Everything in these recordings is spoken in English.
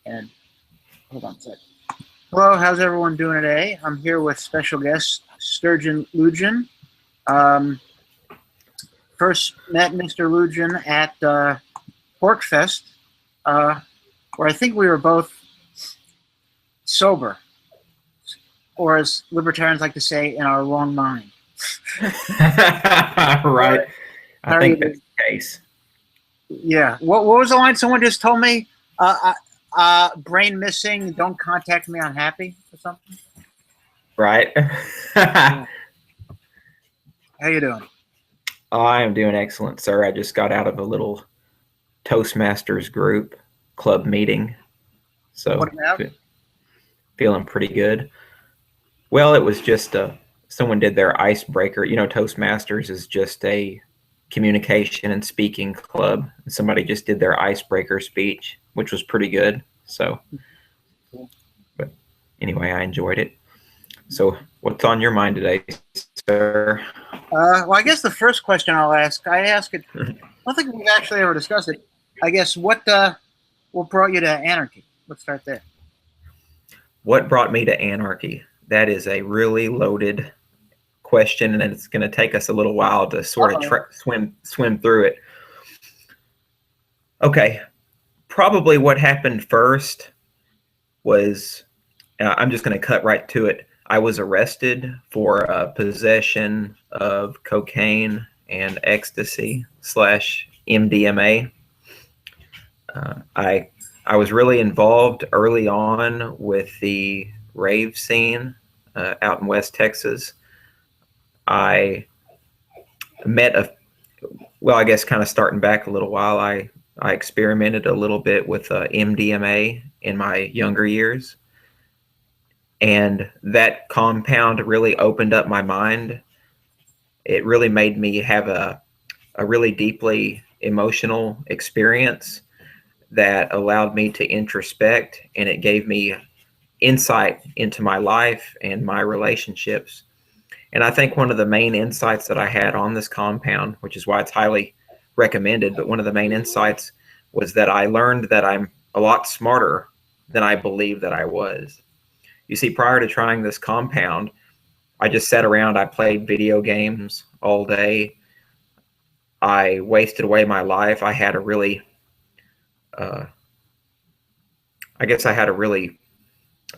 And hold on a sec. Hello, how's everyone doing today? I'm here with special guest Sturgeon Lujan. Um, First met Mr. Lujan at Porkfest, where I think we were both sober, or as libertarians like to say, in our wrong mind. Right. I think that's the case. Yeah. What was the line someone just told me? Brain missing, don't contact me, I'm happy, or something? Right. Yeah. How you doing? I am doing excellent, sir. I just got out of a little Toastmasters group club meeting. So feeling pretty good. Well, it was just someone did their icebreaker. You know, Toastmasters is just a communication and speaking club. Somebody just did their icebreaker speech, which was pretty good. So, but anyway, I enjoyed it. So, what's on your mind today, sir? Well, I guess the first question I'll ask, I ask it, I don't think we've actually ever discussed it. I guess what brought you to anarchy? Let's start there. What brought me to anarchy? That is a really loaded question, and it's going to take us a little while to sort of swim through it. Okay, probably what happened first was, I'm just going to cut right to it. I was arrested for possession of cocaine and ecstasy / MDMA. I was really involved early on with the rave scene out in West Texas. I met I guess kind of starting back a little while, I experimented a little bit with MDMA in my younger years. And that compound really opened up my mind. It really made me have a really deeply emotional experience that allowed me to introspect, and it gave me insight into my life and my relationships. And I think one of the main insights that I had on this compound, which is why it's highly recommended, but one of the main insights was that I learned that I'm a lot smarter than I believed that I was. You see, prior to trying this compound, I just sat around, I played video games all day. I wasted away my life. I had a really, a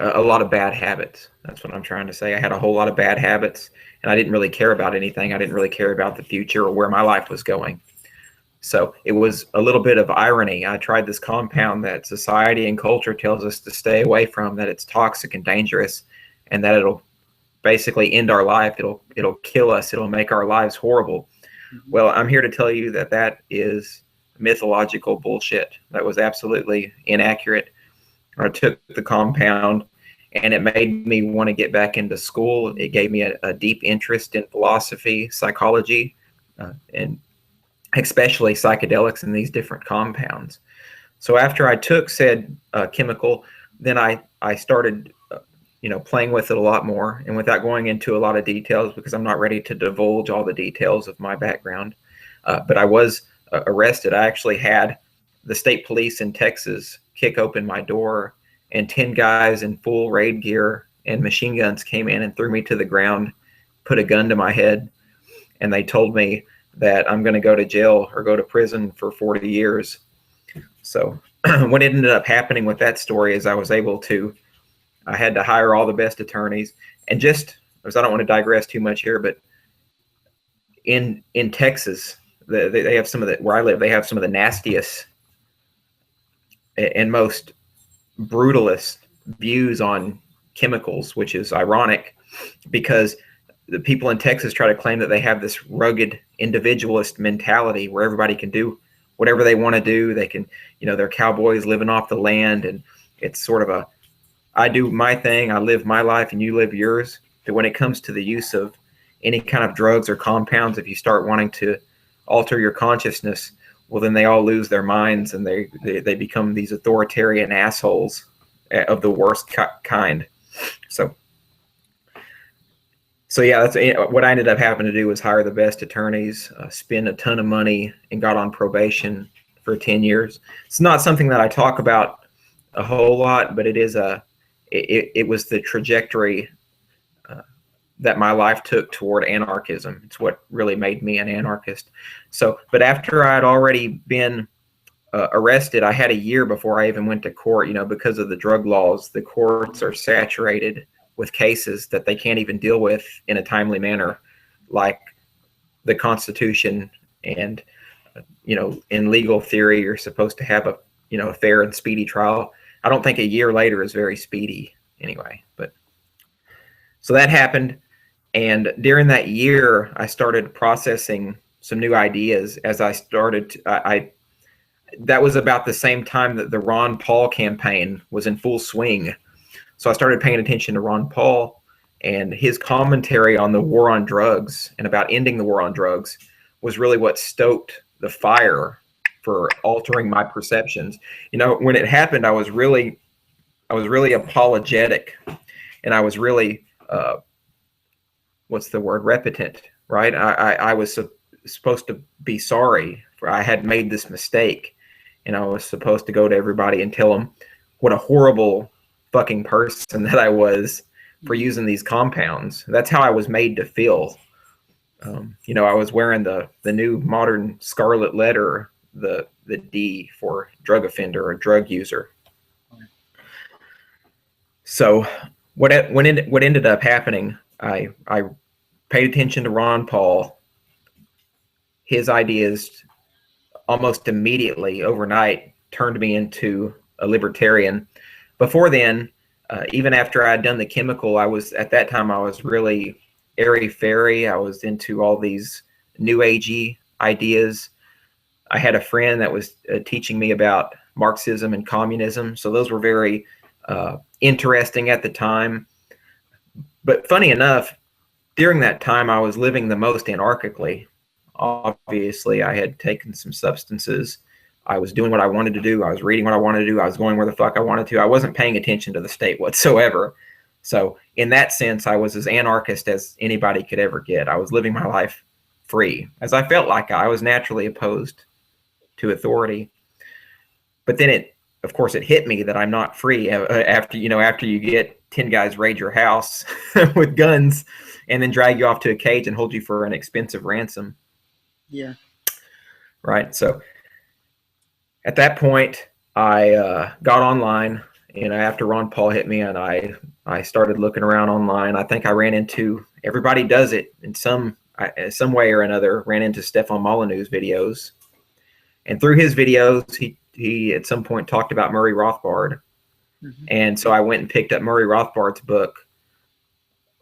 lot of bad habits. That's what I'm trying to say. I had a whole lot of bad habits, and I didn't really care about anything. I didn't really care about the future or where my life was going. So it was a little bit of irony. I tried this compound that society and culture tells us to stay away from, that it's toxic and dangerous, and that it'll basically end our life. It'll kill us. It'll make our lives horrible. Well, I'm here to tell you that that is mythological bullshit. That was absolutely inaccurate. I took the compound, and it made me want to get back into school. It gave me a deep interest in philosophy, psychology, and especially psychedelics and these different compounds. So after I took said chemical, then I started playing with it a lot more, and without going into a lot of details, because I'm not ready to divulge all the details of my background, but I was arrested. I actually had the state police in Texas kick open my door, and 10 guys in full raid gear and machine guns came in and threw me to the ground, put a gun to my head, and they told me that I'm going to go to jail or go to prison for 40 years. So what ended up happening with that story is I had to hire all the best attorneys, and just, because I don't want to digress too much here, but in Texas, they have some of where I live, they have some of the nastiest and most brutalist views on chemicals, which is ironic because the people in Texas try to claim that they have this rugged individualist mentality where everybody can do whatever they want to do. They can, they're cowboys living off the land, and it's sort of I do my thing, I live my life, and you live yours. But when it comes to the use of any kind of drugs or compounds, if you start wanting to alter your consciousness, well, then they all lose their minds, and they become these authoritarian assholes of the worst kind. So yeah, that's what I ended up having to do, was hire the best attorneys, spend a ton of money, and got on probation for 10 years. It's not something that I talk about a whole lot, but it was the trajectory that my life took toward anarchism. It's what really made me an anarchist. So, but after I had already been arrested, I had a year before I even went to court. You know, because of the drug laws, the courts are saturated with cases that they can't even deal with in a timely manner, like the Constitution. And you know, in legal theory, you're supposed to have a fair and speedy trial. I don't think a year later is very speedy anyway. But so that happened. And during that year, I started processing some new ideas as I started. That was about the same time that the Ron Paul campaign was in full swing. So I started paying attention to Ron Paul and his commentary on the war on drugs and about ending the war on drugs was really what stoked the fire for altering my perceptions. You know, when it happened, I was really apologetic, and I was really what's the word, repentant, right? I was supposed to be sorry for I had made this mistake, and I was supposed to go to everybody and tell them what a horrible fucking person that I was for using these compounds. That's how I was made to feel. You know, I was wearing the new modern scarlet letter, the D for drug offender or drug user. So what ended up happening, I paid attention to Ron Paul. His ideas almost immediately, overnight, turned me into a libertarian. Before then, even after I had done the chemical, at that time I was really airy-fairy. I was into all these new agey ideas. I had a friend that was teaching me about Marxism and communism, so those were very interesting at the time. But funny enough, during that time, I was living the most anarchically. Obviously, I had taken some substances. I was doing what I wanted to do. I was reading what I wanted to do. I was going where the fuck I wanted to. I wasn't paying attention to the state whatsoever. So in that sense, I was as anarchist as anybody could ever get. I was living my life free, as I felt like I was naturally opposed to authority. But then of course, it hit me that I'm not free after you get 10 guys raid your house with guns and then drag you off to a cage and hold you for an expensive ransom. Yeah. Right. So at that point, I got online, after Ron Paul hit me, and I started looking around online. I think I ran into, everybody does it in some way or another, ran into Stefan Molyneux's videos. And through his videos, he at some point talked about Murray Rothbard. Mm-hmm. And so I went and picked up Murray Rothbard's book.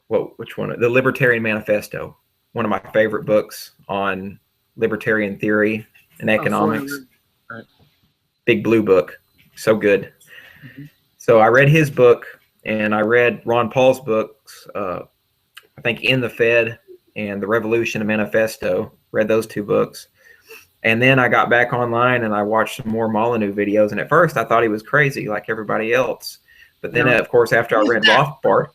Which one? The Libertarian Manifesto, one of my favorite books on libertarian theory and economics. Right. Big blue book. So good. Mm-hmm. So I read his book, and I read Ron Paul's books, I think In the Fed and The Revolution and Manifesto. Read those two books. And then I got back online and I watched some more Molyneux videos. And at first I thought he was crazy like everybody else. But then, of course, after I read Rothbard,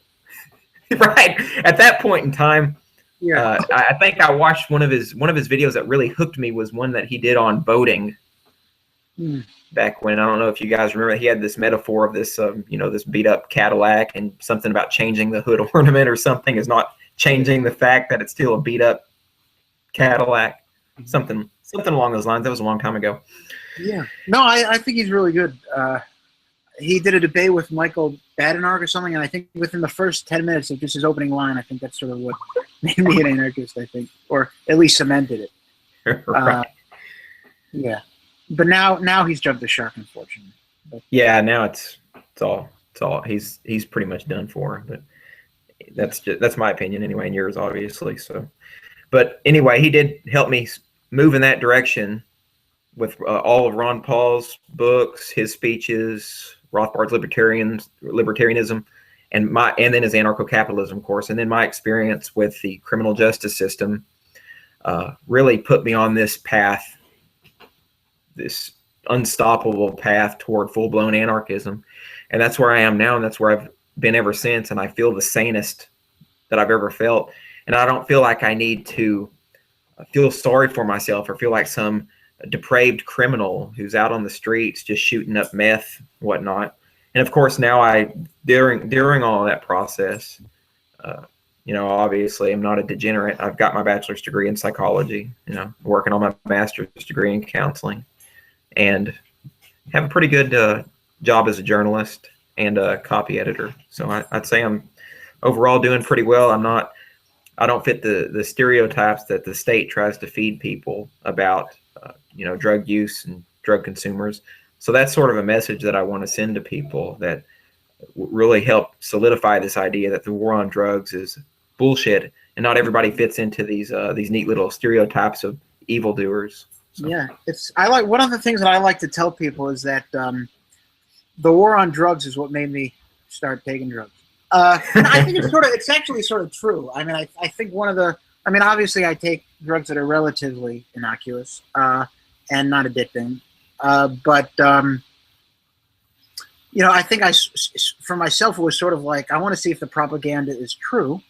right, at that point in time, I think I watched one of his videos that really hooked me was one that he did on voting. Back when, I don't know if you guys remember, he had this metaphor of this, this beat up Cadillac, and something about changing the hood ornament or something is not changing the fact that it's still a beat up Cadillac. Something along those lines. That was a long time ago. Yeah. No, I think he's really good. He did a debate with Michael Badinarg or something, and I think within the first 10 minutes of just his opening line, I think that's sort of what made me an anarchist, I think, or at least cemented it. Right. Yeah. But now he's jumped the shark, unfortunately. But, yeah, now it's all he's pretty much done for. But that's my opinion anyway, and yours obviously. So, but anyway, he did help me move in that direction with all of Ron Paul's books, his speeches, Rothbard's libertarianism, and then his anarcho-capitalism course, and then my experience with the criminal justice system really put me on this path. This unstoppable path toward full-blown anarchism. And that's where I am now, and that's where I've been ever since, and I feel the sanest that I've ever felt. And I don't feel like I need to feel sorry for myself or feel like some depraved criminal who's out on the streets just shooting up meth and whatnot. And of course, now during all of that process, obviously I'm not a degenerate. I've got my bachelor's degree in psychology, working on my master's degree in counseling, and have a pretty good job as a journalist and a copy editor. So I'd say I'm overall doing pretty well. I don't fit the stereotypes that the state tries to feed people about, drug use and drug consumers. So that's sort of a message that I want to send to people that really help solidify this idea that the war on drugs is bullshit, and not everybody fits into these neat little stereotypes of evildoers. So. Yeah, one of the things that I like to tell people is that the war on drugs is what made me start taking drugs. I think it's actually sort of true. I mean, I think obviously I take drugs that are relatively innocuous and not addicting. But I think for myself, it was sort of like, I want to see if the propaganda is true.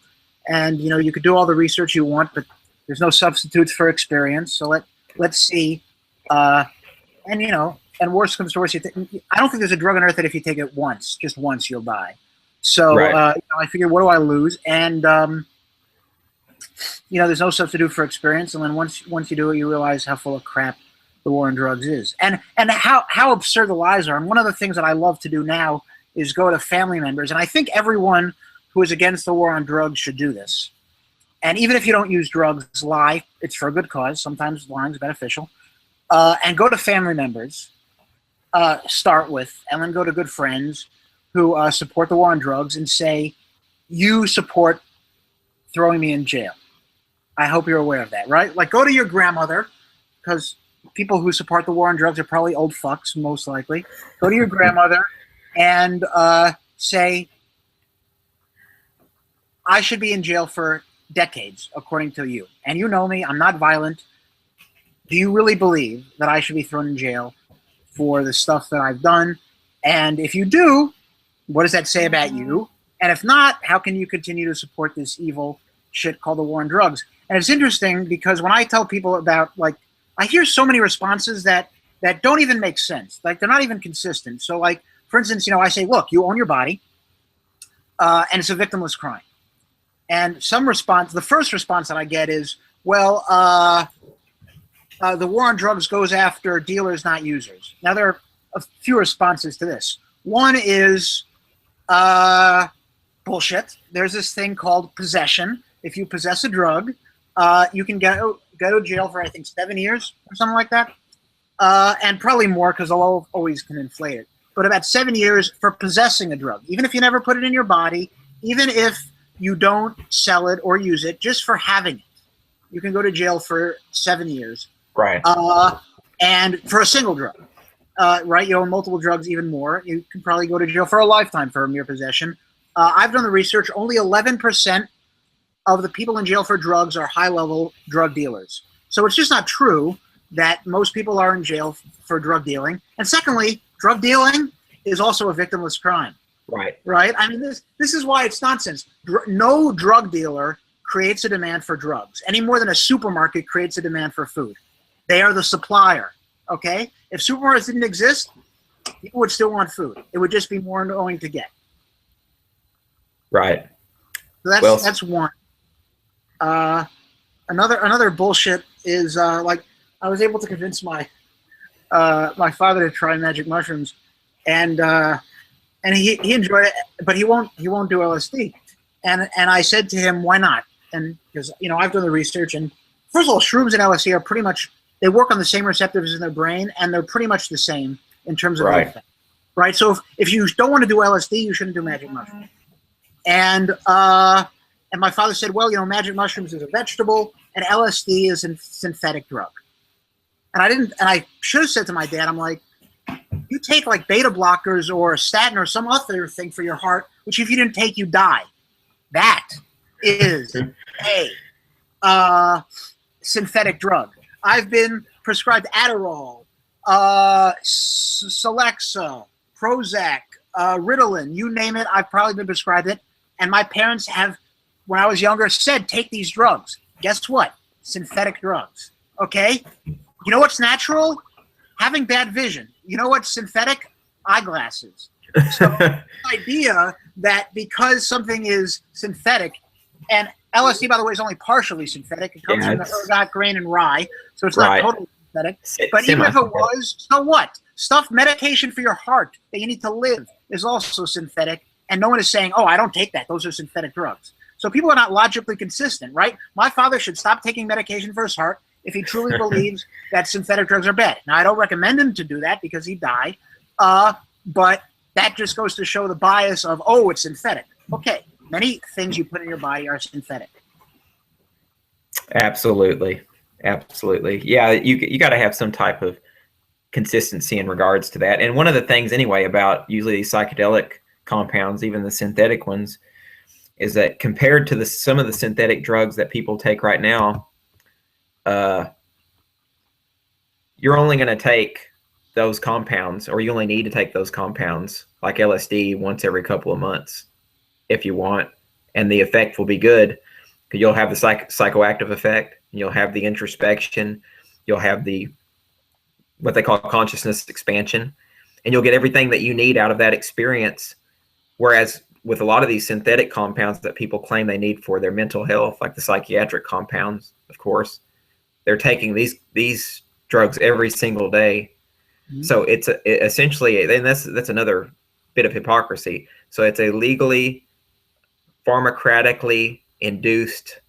And, you could do all the research you want, but there's no substitutes for experience. So let's see. And worst comes to worst, I don't think there's a drug on earth that if you take it just once, you'll die. So right. I figured, what do I lose? And there's no substitute for experience. And then once you do it, you realize how full of crap the war on drugs is, and how absurd the lies are. And one of the things that I love to do now is go to family members, and I think everyone who is against the war on drugs should do this. And even if you don't use drugs, lie. It's for a good cause. Sometimes lying is beneficial. And go to family members, start with, and then go to good friends who support the war on drugs and say, you support throwing me in jail. I hope you're aware of that, right? Like, go to your grandmother, because people who support the war on drugs are probably old fucks, most likely. Go to your grandmother and say, I should be in jail for decades, according to you. And you know me, I'm not violent. Do you really believe that I should be thrown in jail for the stuff that I've done? And if you do, what does that say about you? And if not, how can you continue to support this evil shit called the war on drugs? And it's interesting because when I tell people about, like, I hear so many responses that don't even make sense. Like, they're not even consistent. So, like, for instance, I say, look, you own your body, and it's a victimless crime. And the first response that I get is, well, the war on drugs goes after dealers, not users. Now, there are a few responses to this. One is bullshit. There's this thing called possession. If you possess a drug, you can go to jail for, I think, 7 years or something like that. And probably more, because they'll always can inflate it. But about 7 years for possessing a drug. Even if you never put it in your body, even if you don't sell it or use it, just for having it, you can go to jail for 7 years. Right. And for a single drug. Right? You own multiple drugs, even more. You can probably go to jail for a lifetime for mere possession. I've done the research. Only 11% of the people in jail for drugs are high-level drug dealers. So it's just not true that most people are in jail for drug dealing. And secondly, drug dealing is also a victimless crime. Right. Right? I mean, this is why it's nonsense. No drug dealer creates a demand for drugs any more than a supermarket creates a demand for food. They are the supplier. Okay? If supermarkets didn't exist, people would still want food. It would just be more annoying to get. Right. So that's one. Another bullshit is like, I was able to convince my father to try magic mushrooms, and he enjoyed it, but he won't do LSD. And I said to him, why not? And because I've done the research, and first of all, shrooms and LSD are pretty much, they work on the same receptors in their brain, and they're pretty much the same in terms of effect. Right. So if you don't want to do LSD, you shouldn't do magic mushrooms. And my father said, well, magic mushrooms is a vegetable, and LSD is a synthetic drug. And I should have said to my dad, I'm like, you take like beta blockers or a statin or some other thing for your heart, which if you didn't take, you die. That is a synthetic drug. I've been prescribed Adderall, Celexa, Prozac, Ritalin, you name it, I've probably been prescribed it. And my parents have, when I was younger, said, take these drugs. Guess what? Synthetic drugs. Okay? You know what's natural? Having bad vision. You know what's synthetic? eyeglasses. So the idea that because something is synthetic, and LSD, by the way, is only partially synthetic. It comes from the ergot grain and rye, so it's not totally synthetic. But even if it was, so what? Stuff, medication for your heart that you need to live is also synthetic, and no one is saying, oh, I don't take that. Those are synthetic drugs. So people are not logically consistent, right? My father should stop taking medication for his heart if he truly believes that synthetic drugs are bad. Now, I don't recommend him to do that because he'd die, but that just goes to show the bias of, oh, it's synthetic. Okay, many things you put in your body are synthetic. Absolutely. Absolutely. Yeah, you got to have some type of consistency in regards to that. And one of the things anyway about usually these psychedelic compounds, even the synthetic ones, is that compared to some of the synthetic drugs that people take right now, you're only going to take those compounds, or you only need to take those compounds like LSD once every couple of months if you want, and the effect will be good. You'll have the psychoactive effect, you'll have the introspection, you'll have the what they call consciousness expansion, and you'll get everything that you need out of that experience. Whereas with a lot of these synthetic compounds that people claim they need for their mental health, like the psychiatric compounds, of course, they're taking these drugs every single day. Mm-hmm. So it's essentially, and that's another bit of hypocrisy. So it's a legally, pharmacratically induced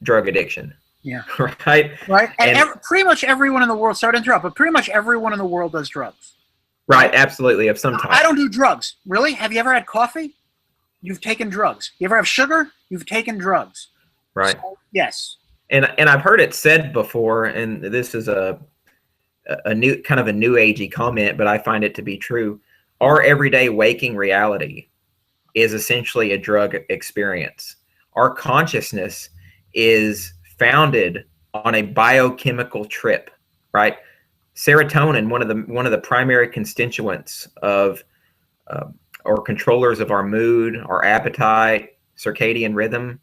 drug addiction. Yeah. Right. And pretty much everyone in the world, sorry to interrupt, but pretty much everyone in the world does drugs. Right. Absolutely. Of some type. I don't do drugs. Really? Have you ever had coffee? You've taken drugs. You ever have sugar? You've taken drugs. Right. So, yes. And I've heard it said before, and this is a new kind of a new agey comment, but I find it to be true. Our everyday waking reality is essentially a drug experience. Our consciousness is founded on a biochemical trip, right? Serotonin, one of the primary constituents of or controllers of our mood, our appetite, circadian rhythm,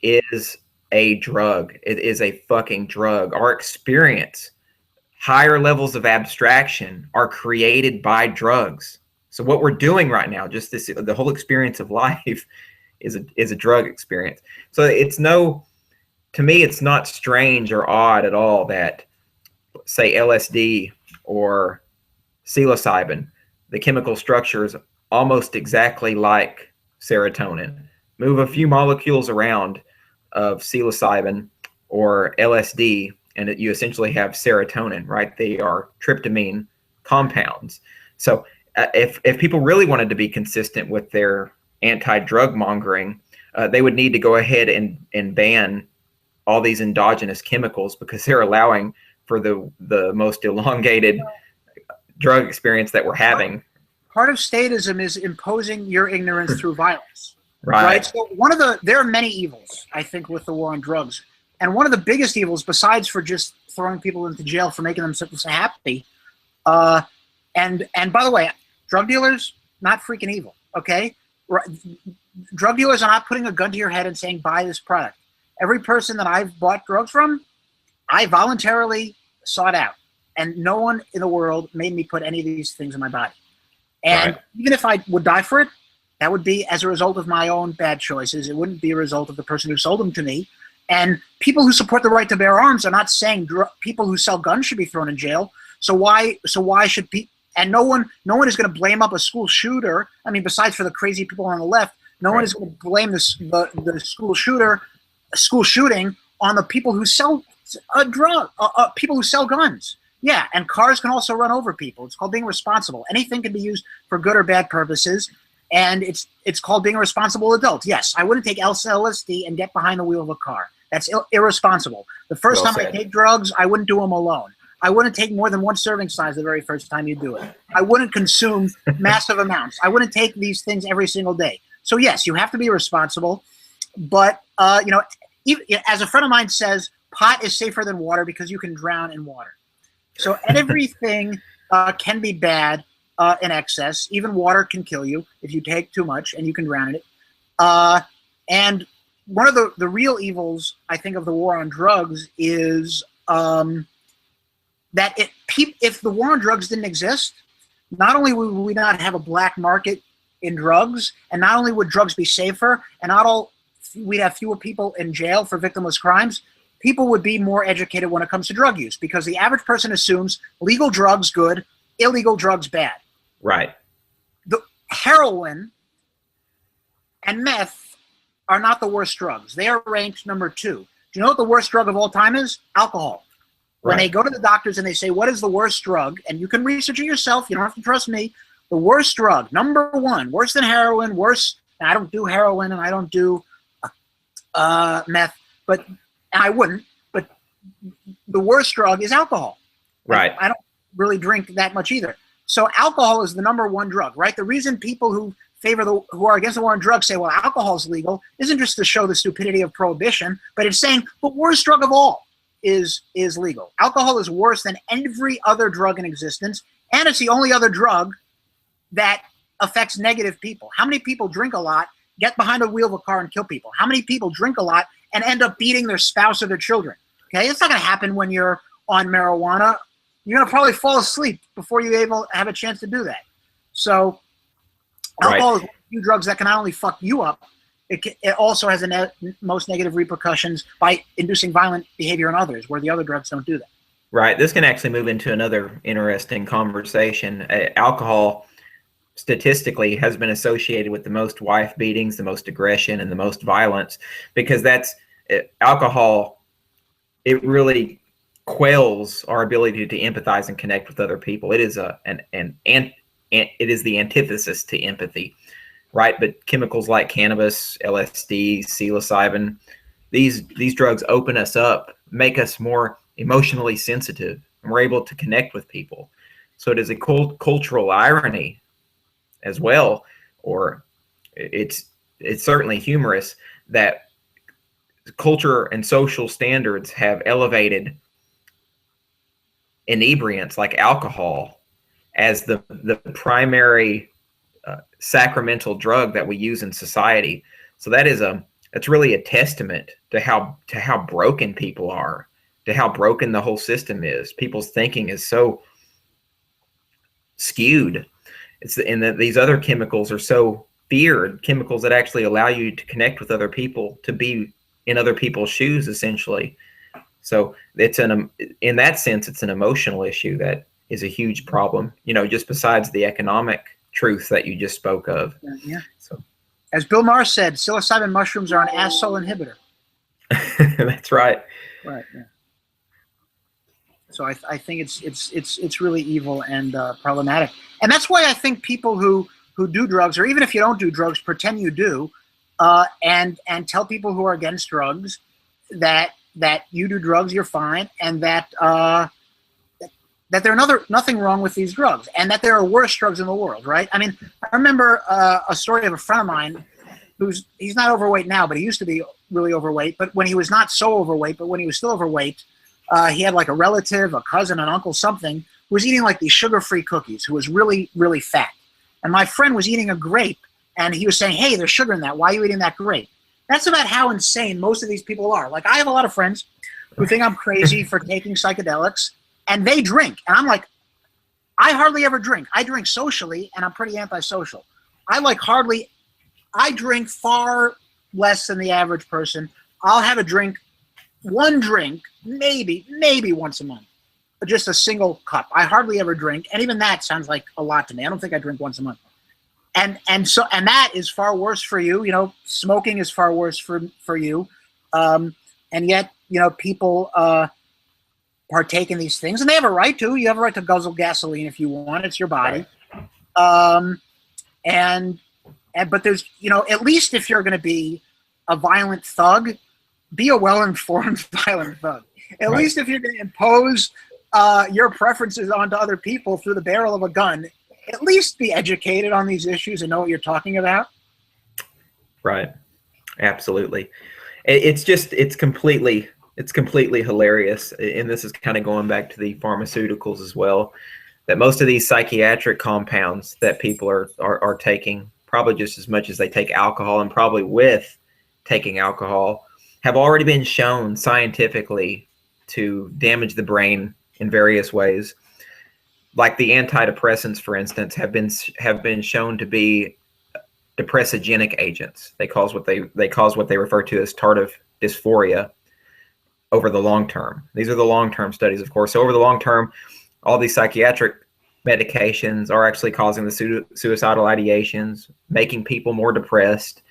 is a drug. It is a fucking drug. Our experience, higher levels of abstraction, are created by drugs. So what we're doing right now, just the whole experience of life, is a drug experience. So to me, it's not strange or odd at all that, say, LSD or psilocybin, the chemical structure is almost exactly like serotonin. Move a few molecules around of psilocybin or LSD, and you essentially have serotonin, right? They are tryptamine compounds. So if people really wanted to be consistent with their anti-drug mongering, they would need to go ahead and ban all these endogenous chemicals, because they're allowing for the most elongated drug experience that we're having. Part of statism is imposing your ignorance through violence. Right. So there are many evils, I think, with the war on drugs. And one of the biggest evils, besides for just throwing people into jail for making themselves happy, and by the way, drug dealers, not freaking evil, okay? Drug dealers are not putting a gun to your head and saying, buy this product. Every person that I've bought drugs from, I voluntarily sought out. And no one in the world made me put any of these things in my body. And even if I would die for it, that would be as a result of my own bad choices. It wouldn't be a result of the person who sold them to me. And people who support the right to bear arms are not saying people who sell guns should be thrown in jail. So why should people? And no one is going to blame up a school shooter. I mean, besides for the crazy people on the left, no one is going to blame the school shooting on the people who sell people who sell guns. Yeah, and cars can also run over people. It's called being responsible. Anything can be used for good or bad purposes, and it's called being a responsible adult. Yes, I wouldn't take LSD and get behind the wheel of a car. That's irresponsible. The first time I take drugs, I wouldn't do them alone. I wouldn't take more than one serving size the very first time you do it. I wouldn't consume massive amounts. I wouldn't take these things every single day. So yes, you have to be responsible, but even, as a friend of mine says, pot is safer than water because you can drown in water. So everything can be bad in excess. Even water can kill you if you take too much, and you can drown in it. And one of the real evils, I think, of the war on drugs is that if the war on drugs didn't exist, not only would we not have a black market in drugs, and not only would drugs be safer, and we'd have fewer people in jail for victimless crimes, people would be more educated when it comes to drug use, because the average person assumes legal drugs good, illegal drugs bad. Right. The heroin and meth are not the worst drugs. They are ranked number 2. Do you know what the worst drug of all time is? Alcohol. When they go to the doctors and they say, what is the worst drug? And you can research it yourself. You don't have to trust me. The worst drug, number 1, worse than heroin, worse. I don't do heroin and I don't do meth, but I wouldn't. But the worst drug is alcohol. Right. I don't really drink that much either. So alcohol is the number 1 drug, right? The reason people who are against the war on drugs say, well, alcohol is legal, isn't just to show the stupidity of prohibition, but it's saying the worst drug of all is legal. Alcohol is worse than every other drug in existence, and it's the only other drug that affects negative people. How many people drink a lot, get behind the wheel of a car and kill people? How many people drink a lot and end up beating their spouse or their children? Okay, it's not going to happen when you're on marijuana. You're going to probably fall asleep before you have a chance to do that. So alcohol is one of the few drugs that can not only fuck you up, it also has the most negative repercussions by inducing violent behavior in others, where the other drugs don't do that. Right. This can actually move into another interesting conversation. Alcohol statistically has been associated with the most wife beatings, the most aggression, and the most violence, because alcohol, it really quells our ability to empathize and connect with other people. It is it is the antithesis to empathy, right? But chemicals like cannabis, LSD, psilocybin, these drugs open us up, make us more emotionally sensitive, and we're able to connect with people. So it is a cultural irony as well, or it's certainly humorous that culture and social standards have elevated inebriants like alcohol as the primary sacramental drug that we use in society. So that's really a testament to how broken people are, to how broken the whole system is. People's thinking is so skewed. These other chemicals are so feared, chemicals that actually allow you to connect with other people, to be in other people's shoes, essentially. So in that sense, it's an emotional issue that is a huge problem, just besides the economic truth that you just spoke of. Yeah. So, as Bill Maher said, psilocybin mushrooms are an asshole inhibitor. That's right. Right. Yeah. So I think it's really evil and problematic, and that's why I think people who do drugs, or even if you don't do drugs, pretend you do, and tell people who are against drugs that you do drugs, you're fine, and that there's nothing wrong with these drugs, and that there are worse drugs in the world, right? I mean, I remember a story of a friend of mine he's not overweight now, but he used to be really overweight. But when he was not so overweight, but when he was still overweight, he had like a relative, a cousin, an uncle, something, who was eating like these sugar-free cookies, who was really, really fat. And my friend was eating a grape, and he was saying, hey, there's sugar in that. Why are you eating that grape? That's about how insane most of these people are. Like, I have a lot of friends who think I'm crazy for taking psychedelics, and they drink. And I'm like, I hardly ever drink. I drink socially, and I'm pretty antisocial. I drink far less than the average person. I'll have one drink, maybe once a month, just a single cup. I hardly ever drink, and even that sounds like a lot to me. I don't think I drink once a month. And that is far worse for you. Smoking is far worse for you. And yet, people partake in these things, and they have a right to. You have a right to guzzle gasoline if you want. It's your body. Right. But there's, at least if you're going to be a violent thug, be a well-informed violent thug. At least if you're going to impose your preferences onto other people through the barrel of a gun, at least be educated on these issues and know what you're talking about. Right. Absolutely. It's completely hilarious. And this is kind of going back to the pharmaceuticals as well, that most of these psychiatric compounds that people are taking, probably just as much as they take alcohol, and probably with taking alcohol, have already been shown scientifically to damage the brain in various ways. like the antidepressants, for instance, have been shown to be depressogenic agents. They cause what they refer to as tardive dysphoria over the long term. These are the long-term studies, of course. So over the long term, all these psychiatric medications are actually causing the suicidal ideations, making people more depressed,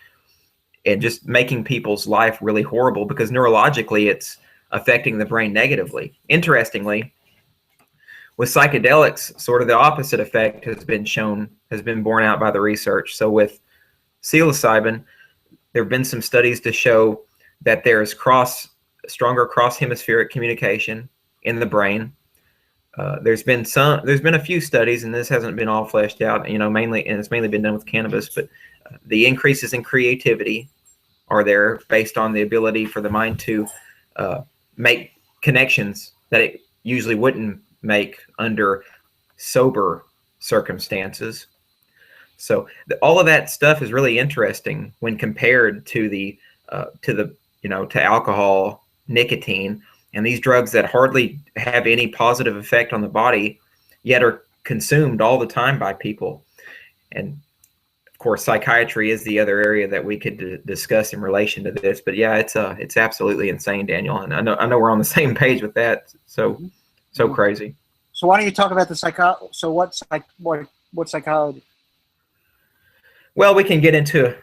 and just making people's life really horrible because neurologically it's affecting the brain negatively. Interestingly, with psychedelics, sort of the opposite effect has been borne out by the research. So with psilocybin, there have been some studies to show that there's stronger cross-hemispheric communication in the brain. There's been a few studies, and this hasn't been all fleshed out, it's mainly been done with cannabis, but the increases in creativity are there based on the ability for the mind to make connections that it usually wouldn't make under sober circumstances. So all of that stuff is really interesting when compared to to alcohol, nicotine, and these drugs that hardly have any positive effect on the body, yet are consumed all the time by people. And of course, psychiatry is the other area that we could discuss in relation to this. But yeah, it's absolutely insane, Daniel, and I know we're on the same page with that. So crazy. So why don't you talk about the psychology? So what psychology? Well, we can get into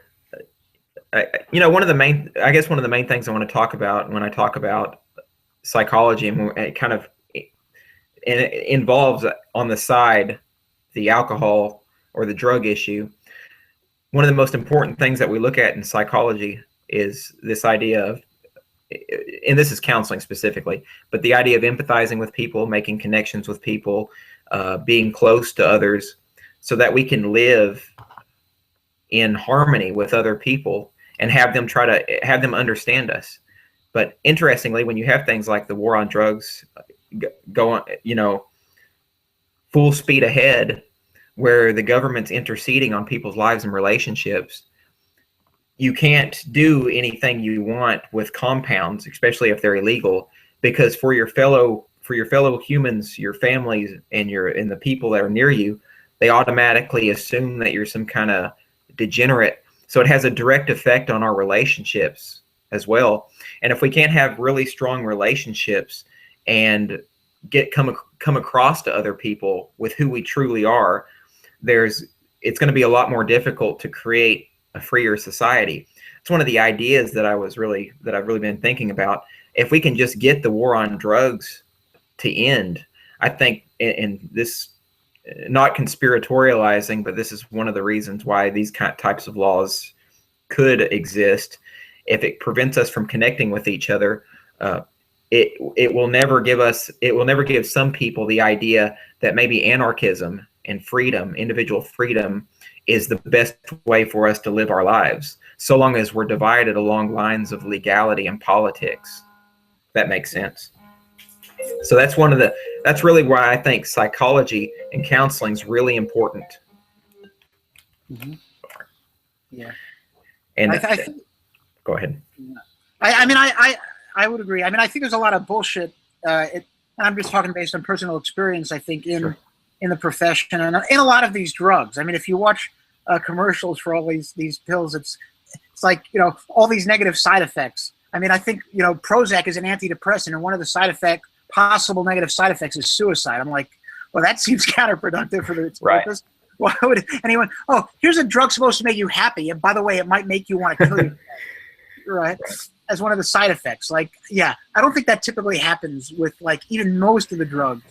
one of the main things I want to talk about when I talk about psychology, and it kind of involves on the side the alcohol or the drug issue. One of the most important things that we look at in psychology is this idea of, and this is counseling specifically, but the idea of empathizing with people, making connections with people, being close to others so that we can live in harmony with other people and have them understand us. But interestingly, when you have things like the war on drugs go on, full speed ahead, where the government's interceding on people's lives and relationships, you can't do anything you want with compounds, especially if they're illegal, because for your fellow humans, your families, and the people that are near you, they automatically assume that you're some kind of degenerate. So it has a direct effect on our relationships as well. And if we can't have really strong relationships and come across to other people with who we truly are, it's going to be a lot more difficult to create a freer society. It's one of the ideas that I've really been thinking about. If we can just get the war on drugs to end, I think, in this, not conspiratorializing, but this is one of the reasons why these types of laws could exist. If it prevents us from connecting with each other, it will never give some people the idea that maybe anarchism and freedom, individual freedom, is the best way for us to live our lives, so long as we're divided along lines of legality and politics. That makes sense. So that's really why I think psychology and counseling is really important. Mm-hmm. Yeah. And go ahead. I would agree. I mean, I think there's a lot of bullshit. And I'm just talking based on personal experience. I think in the profession and in a lot of these drugs. I mean, if you watch commercials for all these pills, it's like, all these negative side effects. I mean, I think, Prozac is an antidepressant, and one of the possible negative side effects is suicide. I'm like, well, that seems counterproductive for its purpose. Why would anyone? Oh, here's a drug supposed to make you happy, and by the way, it might make you want to kill you. Right? As one of the side effects. Like, yeah, I don't think that typically happens with even most of the drugs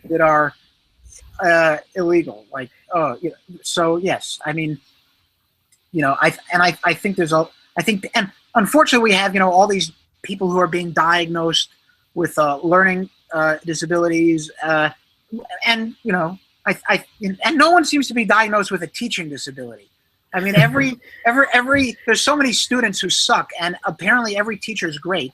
that are illegal. Like, so yes, I mean, I think and unfortunately we have all these people who are being diagnosed with learning disabilities, and and no one seems to be diagnosed with a teaching disability. I mean, there's so many students who suck, and apparently every teacher is great,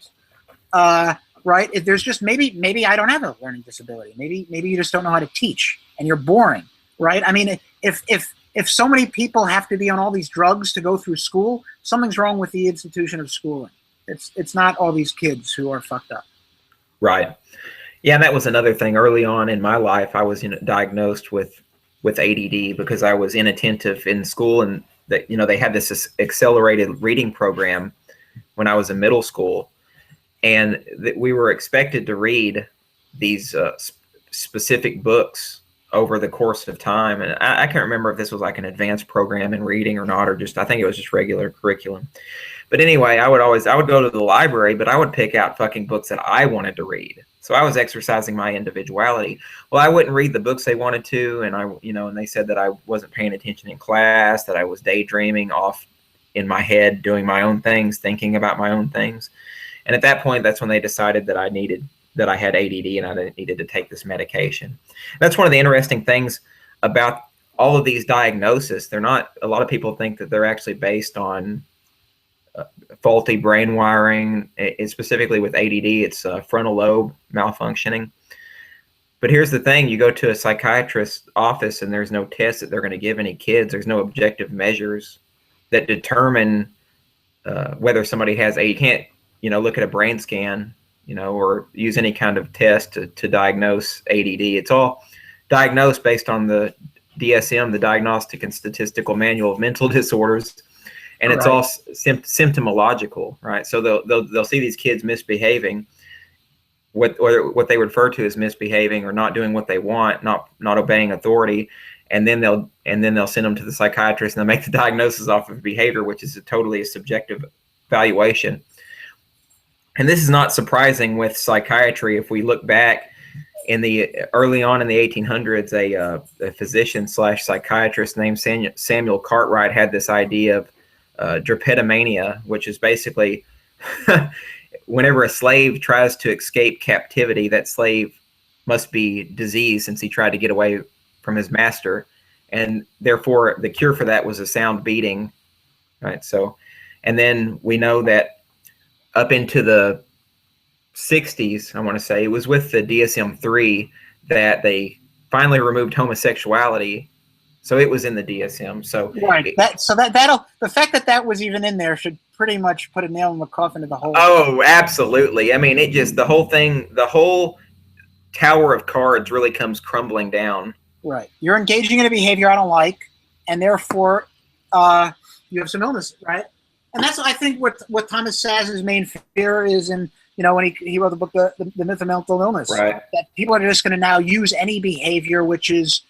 right? If there's just maybe I don't have a learning disability. Maybe you just don't know how to teach, and you're boring, right? I mean, if so many people have to be on all these drugs to go through school, something's wrong with the institution of schooling. It's not all these kids who are fucked up. Right. Yeah, and that was another thing. Early on in my life, I was diagnosed with ADD because I was inattentive in school, and that they had this accelerated reading program when I was in middle school, and we were expected to read these specific books over the course of time. And I can't remember if this was like an advanced program in reading or not, or just I think it was just regular curriculum. But anyway, I would go to the library, but I would pick out fucking books that I wanted to read. So I was exercising my individuality. Well, I wouldn't read the books they wanted to, and and they said that I wasn't paying attention in class, that I was daydreaming off in my head, doing my own things, thinking about my own things. And at that point, that's when they decided that I had ADD and I needed to take this medication. That's one of the interesting things about all of these diagnoses. A lot of people think that they're actually based on faulty brain wiring. Specifically with ADD, it's frontal lobe malfunctioning. But here's the thing: you go to a psychiatrist's office, and there's no test that they're going to give any kids. There's no objective measures that determine whether somebody has ADD. You can't, look at a brain scan, or use any kind of test to diagnose ADD. It's all diagnosed based on the DSM, the Diagnostic and Statistical Manual of Mental Disorders. And it's all symptomological, right? So they'll see these kids misbehaving, what they refer to as misbehaving, or not doing what they want, not obeying authority, and then they'll send them to the psychiatrist, and they'll make the diagnosis off of behavior, which is totally a subjective valuation. And this is not surprising with psychiatry. If we look back early on in the 1800s, a physician / psychiatrist named Samuel Cartwright had this idea of drapetomania, which is basically whenever a slave tries to escape captivity, that slave must be diseased since he tried to get away from his master, and therefore the cure for that was a sound beating, right? So, and then we know that up into the 60s, I want to say, it was with the DSM-3 that they finally removed homosexuality. So it was in the DSM. So right. The fact that was even in there should pretty much put a nail in the coffin of the whole. Oh, absolutely. I mean, the whole tower of cards really comes crumbling down. Right. You're engaging in a behavior I don't like, and therefore you have some illness, right? And that's, I think, what Thomas Szasz' main fear is in, when he wrote the book, The Myth of Mental Illness. Right. That people are just going to now use any behavior which is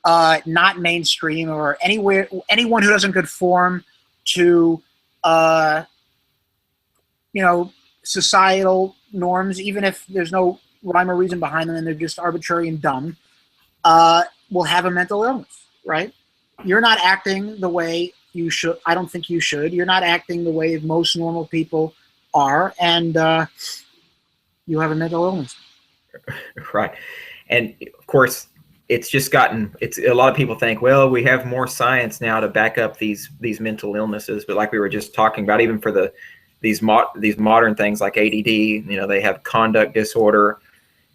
not mainstream, or anyone who doesn't conform to societal norms, even if there's no rhyme or reason behind them and they're just arbitrary and dumb, will have a mental illness, right? You're not acting the way you should. I don't think you should. You're not acting the way most normal people are, and you have a mental illness. Right. And of course, it's a lot of people think, well, we have more science now to back up these mental illnesses, but like we were just talking about, even for these modern things like ADD, they have conduct disorder,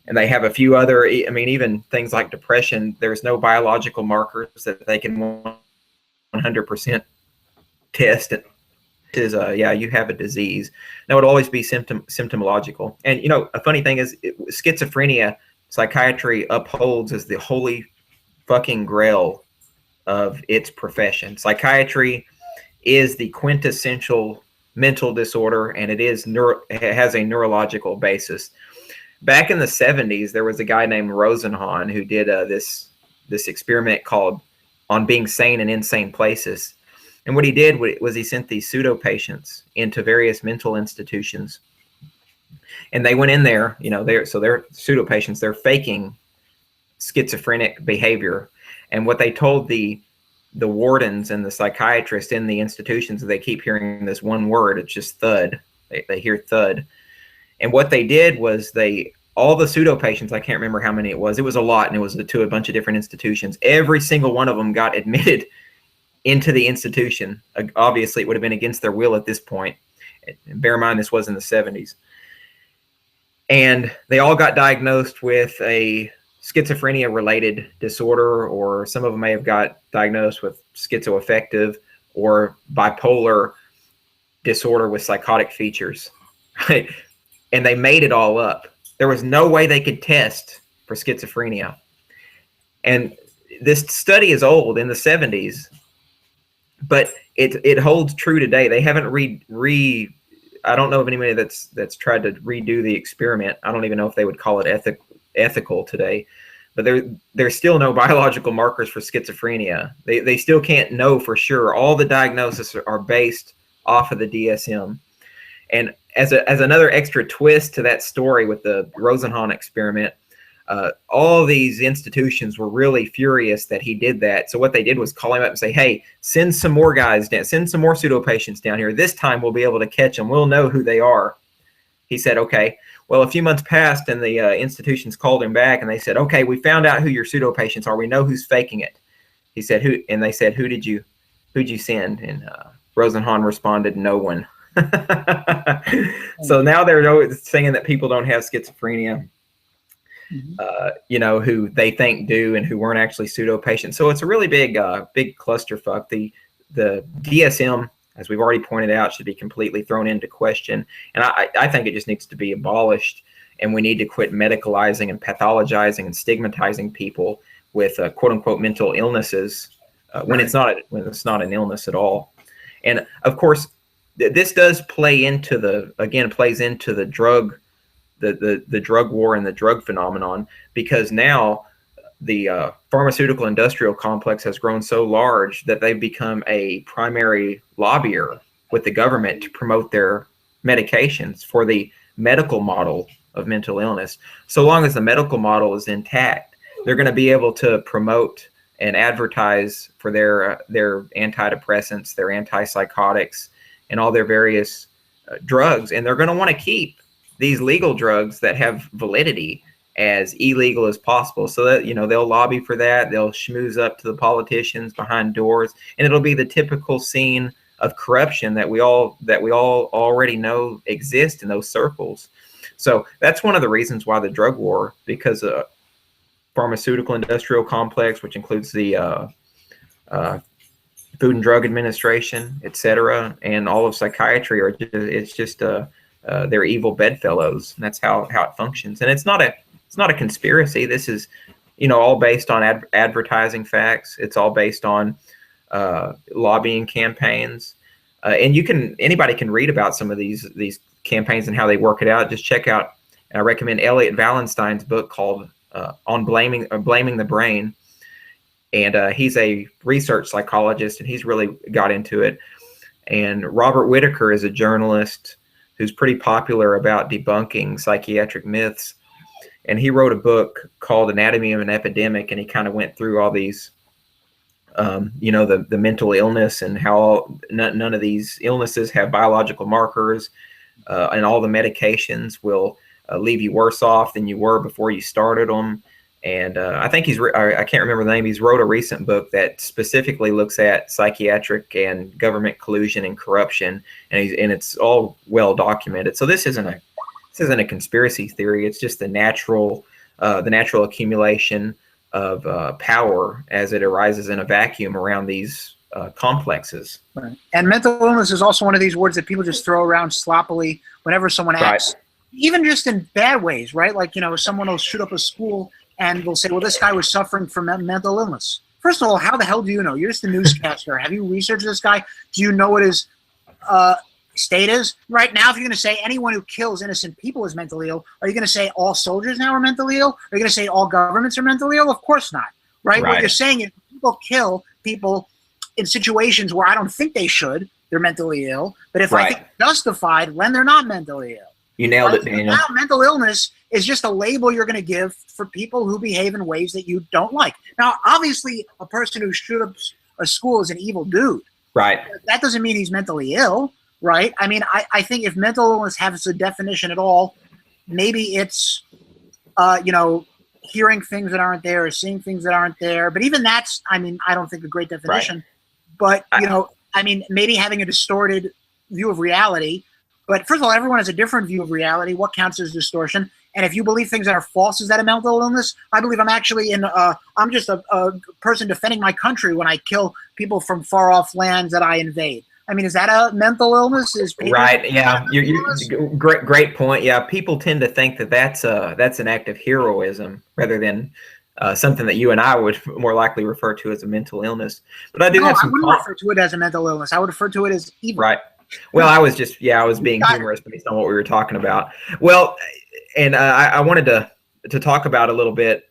and they have a few other, even things like depression. There's no biological markers that they can 100% test. It is you have a disease. That would always be symptomological. And a funny thing is, schizophrenia, psychiatry upholds as the holy fucking grail of its profession. Psychiatry is the quintessential mental disorder, and it has a neurological basis. Back in the 70s, there was a guy named Rosenhan who did this experiment called On Being Sane in Insane Places. And what he did was he sent these pseudo patients into various mental institutions, and they went in there. They're pseudo patients. They're faking schizophrenic behavior, and what they told the wardens and the psychiatrists in the institutions, they keep hearing this one word. It's just thud. They hear thud, and what they did was all the pseudo patients, I can't remember how many it was a lot, and it was to a bunch of different institutions. Every single one of them got admitted into the institution. Obviously, it would have been against their will at this point. Bear in mind, this was in the 70s. And they all got diagnosed with a schizophrenia-related disorder, or some of them may have got diagnosed with schizoaffective or bipolar disorder with psychotic features, right? And they made it all up. There was no way they could test for schizophrenia. And this study is old, in the 70s, but it holds true today. They haven't I don't know of anybody that's tried to redo the experiment. I don't even know if they would call it ethical today. But there's still no biological markers for schizophrenia. They still can't know for sure. All the diagnoses are based off of the DSM. And as another extra twist to that story with the Rosenhan experiment, all these institutions were really furious that he did that. So what they did was call him up and say, hey, send some more guys down, send some more pseudo patients down here. This time we'll be able to catch them. We'll know who they are. He said, okay. Well, a few months passed and the institutions called him back and they said, okay, we found out who your pseudo patients are. We know who's faking it. He said, who? And they said, who'd you send? And Rosenhan responded, no one. So now they're saying that people don't have schizophrenia, who they think do and who weren't actually pseudo patients. So it's a really big clusterfuck. The DSM, as we've already pointed out, should be completely thrown into question. And I think it just needs to be abolished. And we need to quit medicalizing and pathologizing and stigmatizing people with quote unquote mental illnesses when it's not an illness at all. And of course, this does play into the drug, the drug war and the drug phenomenon, because now the pharmaceutical industrial complex has grown so large that they've become a primary lobbyer with the government to promote their medications for the medical model of mental illness. So long as the medical model is intact, they're going to be able to promote and advertise for their antidepressants, their antipsychotics, and all their various drugs. And they're going to want to keep these legal drugs that have validity as illegal as possible, so that they'll lobby for that. They'll schmooze up to the politicians behind doors, and it'll be the typical scene of corruption that we all already know exist in those circles. So that's one of the reasons why the drug war, because pharmaceutical industrial complex, which includes the Food and Drug Administration, etc., and all of psychiatry they're evil bedfellows. And that's how it functions. And it's not a conspiracy. This is, all based on advertising facts. It's all based on lobbying campaigns. And anybody can read about some of these campaigns and how they work it out. Just check out, I recommend Elliot Wallenstein's book called On Blaming the Brain. And he's a research psychologist, and he's really got into it. And Robert Whitaker is a journalist who's pretty popular about debunking psychiatric myths. And he wrote a book called Anatomy of an Epidemic, and he kind of went through all these, the mental illness and how none of these illnesses have biological markers, and all the medications will leave you worse off than you were before you started them. And I think I can't remember the name. He's wrote a recent book that specifically looks at psychiatric and government collusion and corruption, and it's all well documented. So this isn't a conspiracy theory. It's just the natural accumulation of power as it arises in a vacuum around these complexes. Right. And mental illness is also one of these words that people just throw around sloppily whenever someone acts, even just in bad ways, right? Like, someone will shoot up a school and will say, well, this guy was suffering from mental illness. First of all, how the hell do you know? You're just a newscaster. Have you researched this guy? Do you know what his state is? Right now, if you're going to say anyone who kills innocent people is mentally ill, are you going to say all soldiers now are mentally ill? Are you going to say all governments are mentally ill? Of course not, right? What you're saying is people kill people in situations where I don't think they should, they're mentally ill. But if I think justified, when they're not mentally ill. You nailed it, Daniel. Now, mental illness is just a label you're going to give for people who behave in ways that you don't like. Now, obviously, a person who shoot up a school is an evil dude. Right. That doesn't mean he's mentally ill, right? I mean, I think if mental illness has a definition at all, maybe it's, hearing things that aren't there or seeing things that aren't there. But even that's, I don't think a great definition. Right. But, maybe having a distorted view of reality. But first of all, everyone has a different view of reality. What counts as distortion? And if you believe things that are false, is that a mental illness? I believe I'm actually I'm just a person defending my country when I kill people from far off lands that I invade. I mean, is that a mental illness? Is Right. Yeah. You great point. Yeah. People tend to think that that's an act of heroism rather than something that you and I would more likely refer to as a mental illness. But I do have I some. wouldn't refer to it as a mental illness. I would refer to it as evil. Right. Well, I was being humorous based on what we were talking about. Well, and I wanted to talk about a little bit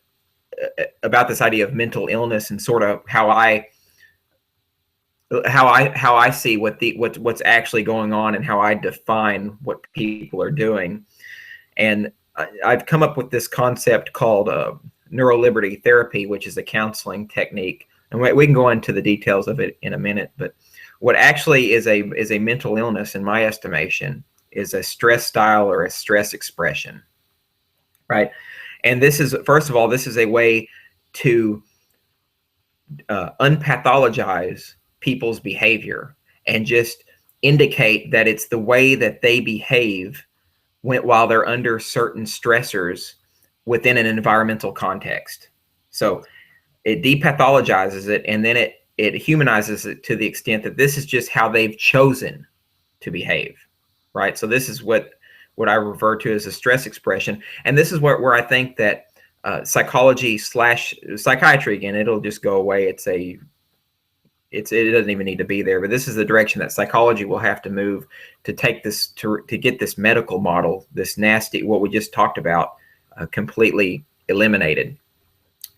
about this idea of mental illness and sort of how I see what's actually going on and how I define what people are doing. And I've come up with this concept called neuroliberty therapy, which is a counseling technique. And we can go into the details of it in a minute, but what actually is a mental illness, in my estimation, is a stress style or a stress expression, right? And this is, first of all, this is a way to unpathologize people's behavior and just indicate that it's the way that they behave while they're under certain stressors within an environmental context. So it depathologizes it, and then it humanizes it to the extent that this is just how they've chosen to behave, right? So this is what I refer to as a stress expression. And this is where I think that psychiatry, again, it'll just go away. It doesn't even need to be there, but this is the direction that psychology will have to move to take this, to get this medical model, this nasty, what we just talked about, completely eliminated.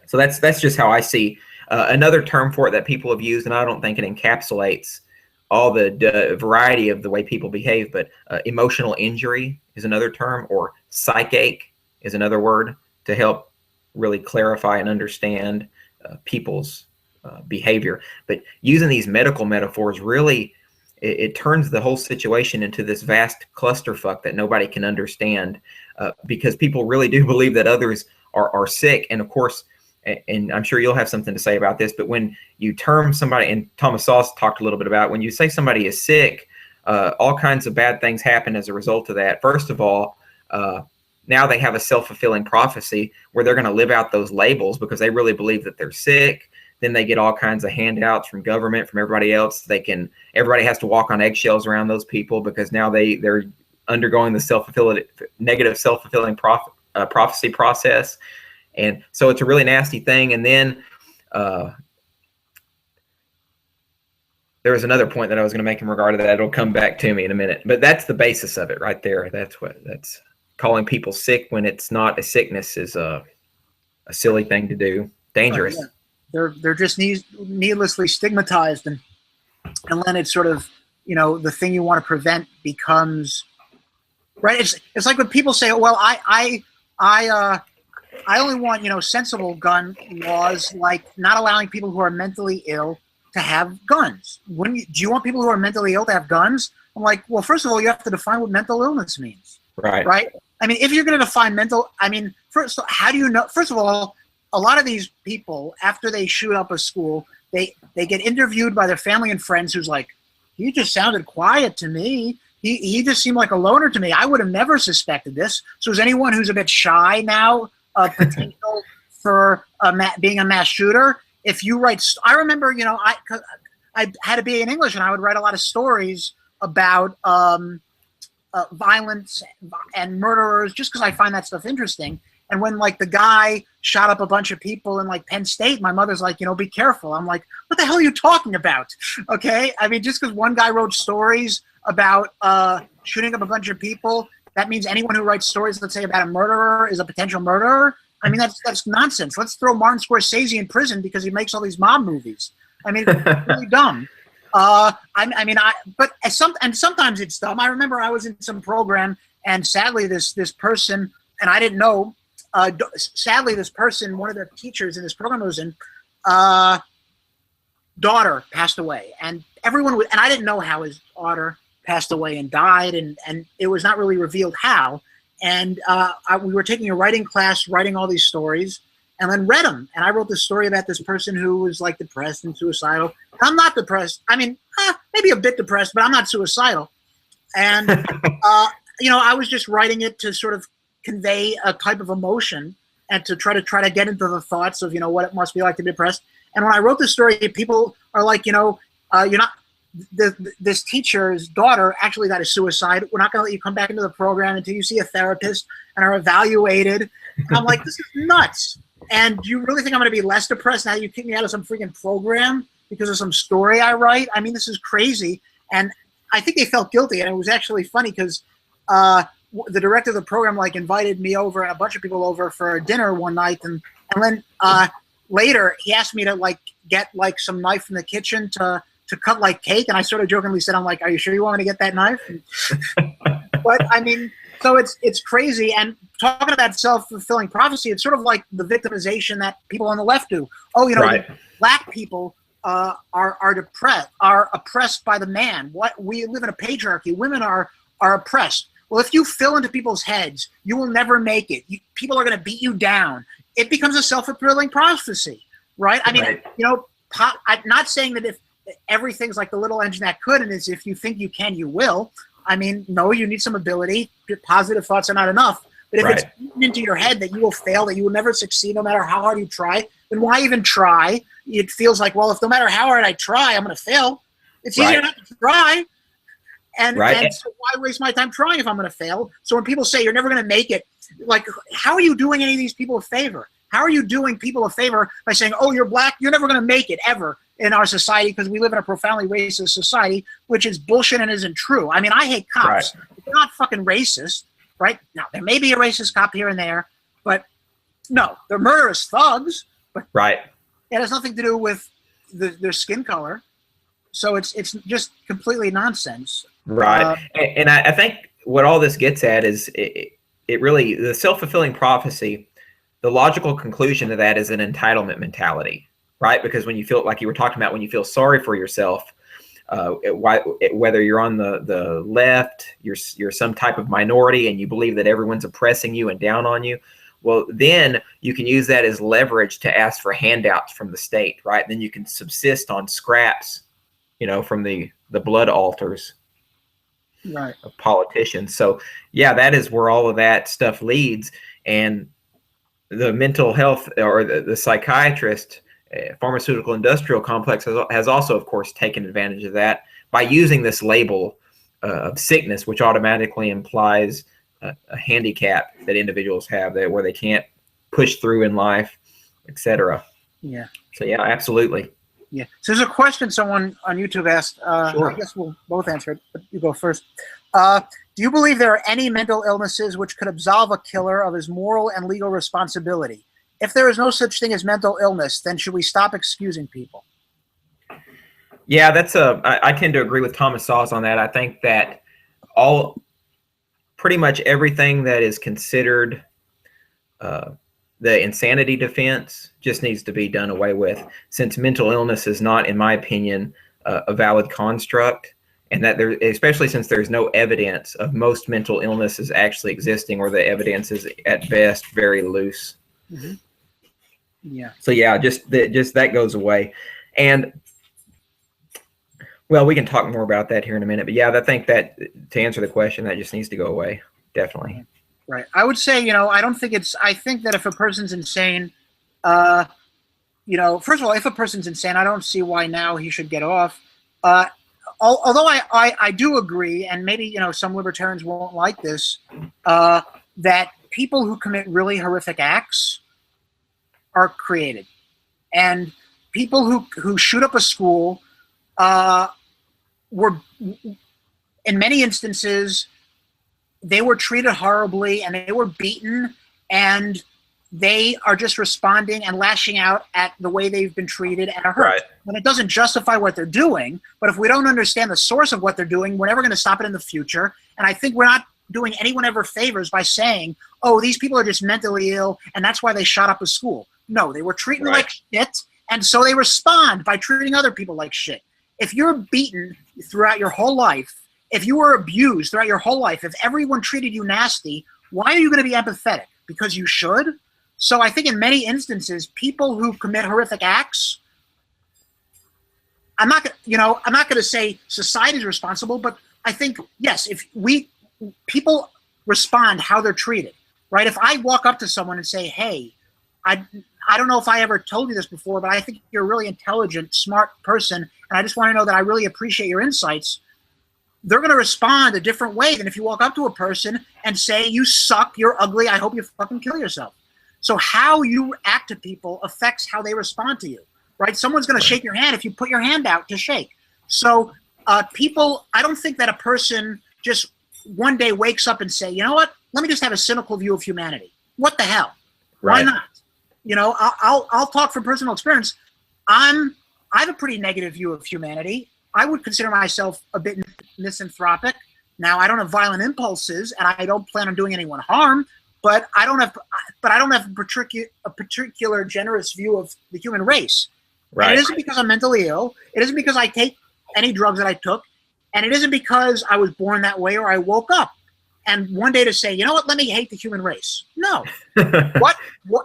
So that's just how I see another term for it that people have used, and I don't think it encapsulates all the variety of the way people behave, but emotional injury is another term, or psychache is another word to help really clarify and understand people's behavior. But using these medical metaphors, really, it turns the whole situation into this vast clusterfuck that nobody can understand, because people really do believe that others are sick. And of course, and I'm sure you'll have something to say about this, but when you term somebody, and Thomas Sauce talked a little bit about, when you say somebody is sick, all kinds of bad things happen as a result of that. First of all, now they have a self-fulfilling prophecy where they're going to live out those labels because they really believe that they're sick. Then they get all kinds of handouts from government, from everybody else. Everybody has to walk on eggshells around those people because now they're undergoing the negative self-fulfilling prophecy process. And so it's a really nasty thing. And then there was another point that I was going to make in regard to that. It'll come back to me in a minute. But that's the basis of it right there. That's calling people sick when it's not a sickness is a silly thing to do. Dangerous. Yeah. They're just needlessly stigmatized, and then it's sort of, the thing you want to prevent becomes, right. It's like when people say, well, I only want, sensible gun laws, like not allowing people who are mentally ill to have guns. Do you want people who are mentally ill to have guns? I'm like, well, first of all, you have to define what mental illness means. Right. I mean, if you're going to define first, how do you know? First of all, a lot of these people, after they shoot up a school, they get interviewed by their family and friends who's like, he just sounded quiet to me. He just seemed like a loner to me. I would have never suspected this. So is anyone who's a bit shy now potential for being a mass shooter? If you write, I remember, I had to be in English, and I would write a lot of stories about violence and murderers, just because I find that stuff interesting. And when the guy shot up a bunch of people in Penn State, my mother's like, be careful. I'm like, what the hell are you talking about? Okay. I mean, just because one guy wrote stories about shooting up a bunch of people, that means anyone who writes stories, let's say, about a murderer is a potential murderer. I mean, that's nonsense. Let's throw Martin Scorsese in prison because he makes all these mob movies. I mean, it's really dumb. But sometimes it's dumb. I remember I was in some program, and sadly, this person, and I didn't know. Sadly, this person, one of the teachers in this program I was in, daughter passed away, and and I didn't know how his daughter passed away and died, and it was not really revealed how. And we were taking a writing class, writing all these stories, and then read them. And I wrote this story about this person who was depressed and suicidal. I'm not depressed. I mean, maybe a bit depressed, but I'm not suicidal. And I was just writing it to sort of convey a type of emotion and to try to get into the thoughts of what it must be like to be depressed. And when I wrote this story, people are like, you're not, this teacher's daughter actually got a suicide. We're not going to let you come back into the program until you see a therapist and are evaluated. And I'm like, this is nuts. And do you really think I'm going to be less depressed now you kick me out of some freaking program because of some story I write? I mean, this is crazy. And I think they felt guilty. And it was actually funny because the director of the program like invited me over and a bunch of people over for a dinner one night. And then later he asked me to like get like some knife from the kitchen to cut like cake. And I sort of jokingly said, I'm like, are you sure you want me to get that knife? But I mean, so it's crazy. And talking about self-fulfilling prophecy, it's sort of like the victimization that people on the left do. Oh, you know, Right. Black people are depressed, are oppressed by the man. We live in a patriarchy. Women are oppressed. Well, if you fill into people's heads, you will never make it. People are going to beat you down. It becomes a self-fulfilling prophecy, right? I mean, Right. you know, I'm not saying that if everything's like the little engine that could, and is if you think you can, you will. I mean, no, you need some ability. Positive thoughts are not enough. But if Right. it's beaten into your head that you will fail, that you will never succeed no matter how hard you try, then why even try? It feels like, well, if no matter how hard I try, I'm going to fail. It's easier Right. not to try. And Right. so why waste my time trying if I'm going to fail? So when people say you're never going to make it, like, how are you doing any of these people a favor? How are you doing people a favor by saying, oh, you're Black, you're never going to make it ever in our society because we live in a profoundly racist society, which is bullshit and isn't true. I mean, I hate cops. Right. They're not fucking racist, right? Now, there may be a racist cop here and there, but no, they're murderous thugs, but Right. it has nothing to do with their skin color. So it's just completely nonsense. Right. And I think what all this gets at is it really, the self-fulfilling prophecy, the logical conclusion of that is an entitlement mentality, right? Because when you feel, like you were talking about, when you feel sorry for yourself, whether you're on the left, you're some type of minority and you believe that everyone's oppressing you and down on you, well, then you can use that as leverage to ask for handouts from the state, right? Then you can subsist on scraps, you know, from the blood altars Right. of politicians. So yeah, that is where all of that stuff leads. And the mental health or the psychiatrist, pharmaceutical industrial complex has also, of course, taken advantage of that by using this label of sickness, which automatically implies a handicap that individuals have, where they can't push through in life, etc. Yeah. So yeah, absolutely. Yeah. So there's a question someone on YouTube asked. Sure. I guess we'll both answer it, but you go first. Do you believe there are any mental illnesses which could absolve a killer of his moral and legal responsibility? If there is no such thing as mental illness, then should we stop excusing people? Yeah, I tend to agree with Thomas Sawes on that. I think that pretty much everything that is considered the insanity defense just needs to be done away with, since mental illness is not, in my opinion, a valid construct, and that especially since there's no evidence of most mental illnesses actually existing, or the evidence is at best very loose. Mm-hmm. Yeah. So yeah, just that goes away. And well, we can talk more about that here in a minute, but yeah, I think that to answer the question, that just needs to go away. Definitely. Right. I would say, I think that if a person's insane, first of all, if a person's insane, I don't see why now he should get off. Although I do agree, and maybe, some libertarians won't like this, that people who commit really horrific acts are created. And people who shoot up a school were, in many instances, they were treated horribly and they were beaten, and they are just responding and lashing out at the way they've been treated and are hurt. Right. And it doesn't justify what they're doing, but if we don't understand the source of what they're doing, we're never going to stop it in the future. And I think we're not doing anyone ever favors by saying, oh, these people are just mentally ill and that's why they shot up a school. No, they were treated Right. like shit, and so they respond by treating other people like shit. If you're beaten throughout your whole life, if you were abused throughout your whole life, if everyone treated you nasty, why are you going to be empathetic? Because you should? So I think in many instances, people who commit horrific acts, I'm not going to say society is responsible, but I think, yes, if people respond how they're treated, right? If I walk up to someone and say, hey, I don't know if I ever told you this before, but I think you're a really intelligent, smart person, and I just want to know that I really appreciate your insights, they're going to respond a different way than if you walk up to a person and say, you suck, you're ugly, I hope you fucking kill yourself. So how you act to people affects how they respond to you, right? Someone's going to shake your hand if you put your hand out to shake. So people, I don't think that a person just one day wakes up and say, you know what, let me just have a cynical view of humanity. What the hell? Why not? You know, I'll talk from personal experience. I have a pretty negative view of humanity. I would consider myself a bit misanthropic. Now, I don't have violent impulses, and I don't plan on doing anyone harm. But I don't have a particular generous view of the human race. Right. And it isn't because I'm mentally ill. It isn't because I take any drugs that I took, and it isn't because I was born that way or I woke up and one day to say, you know what, let me hate the human race. No. what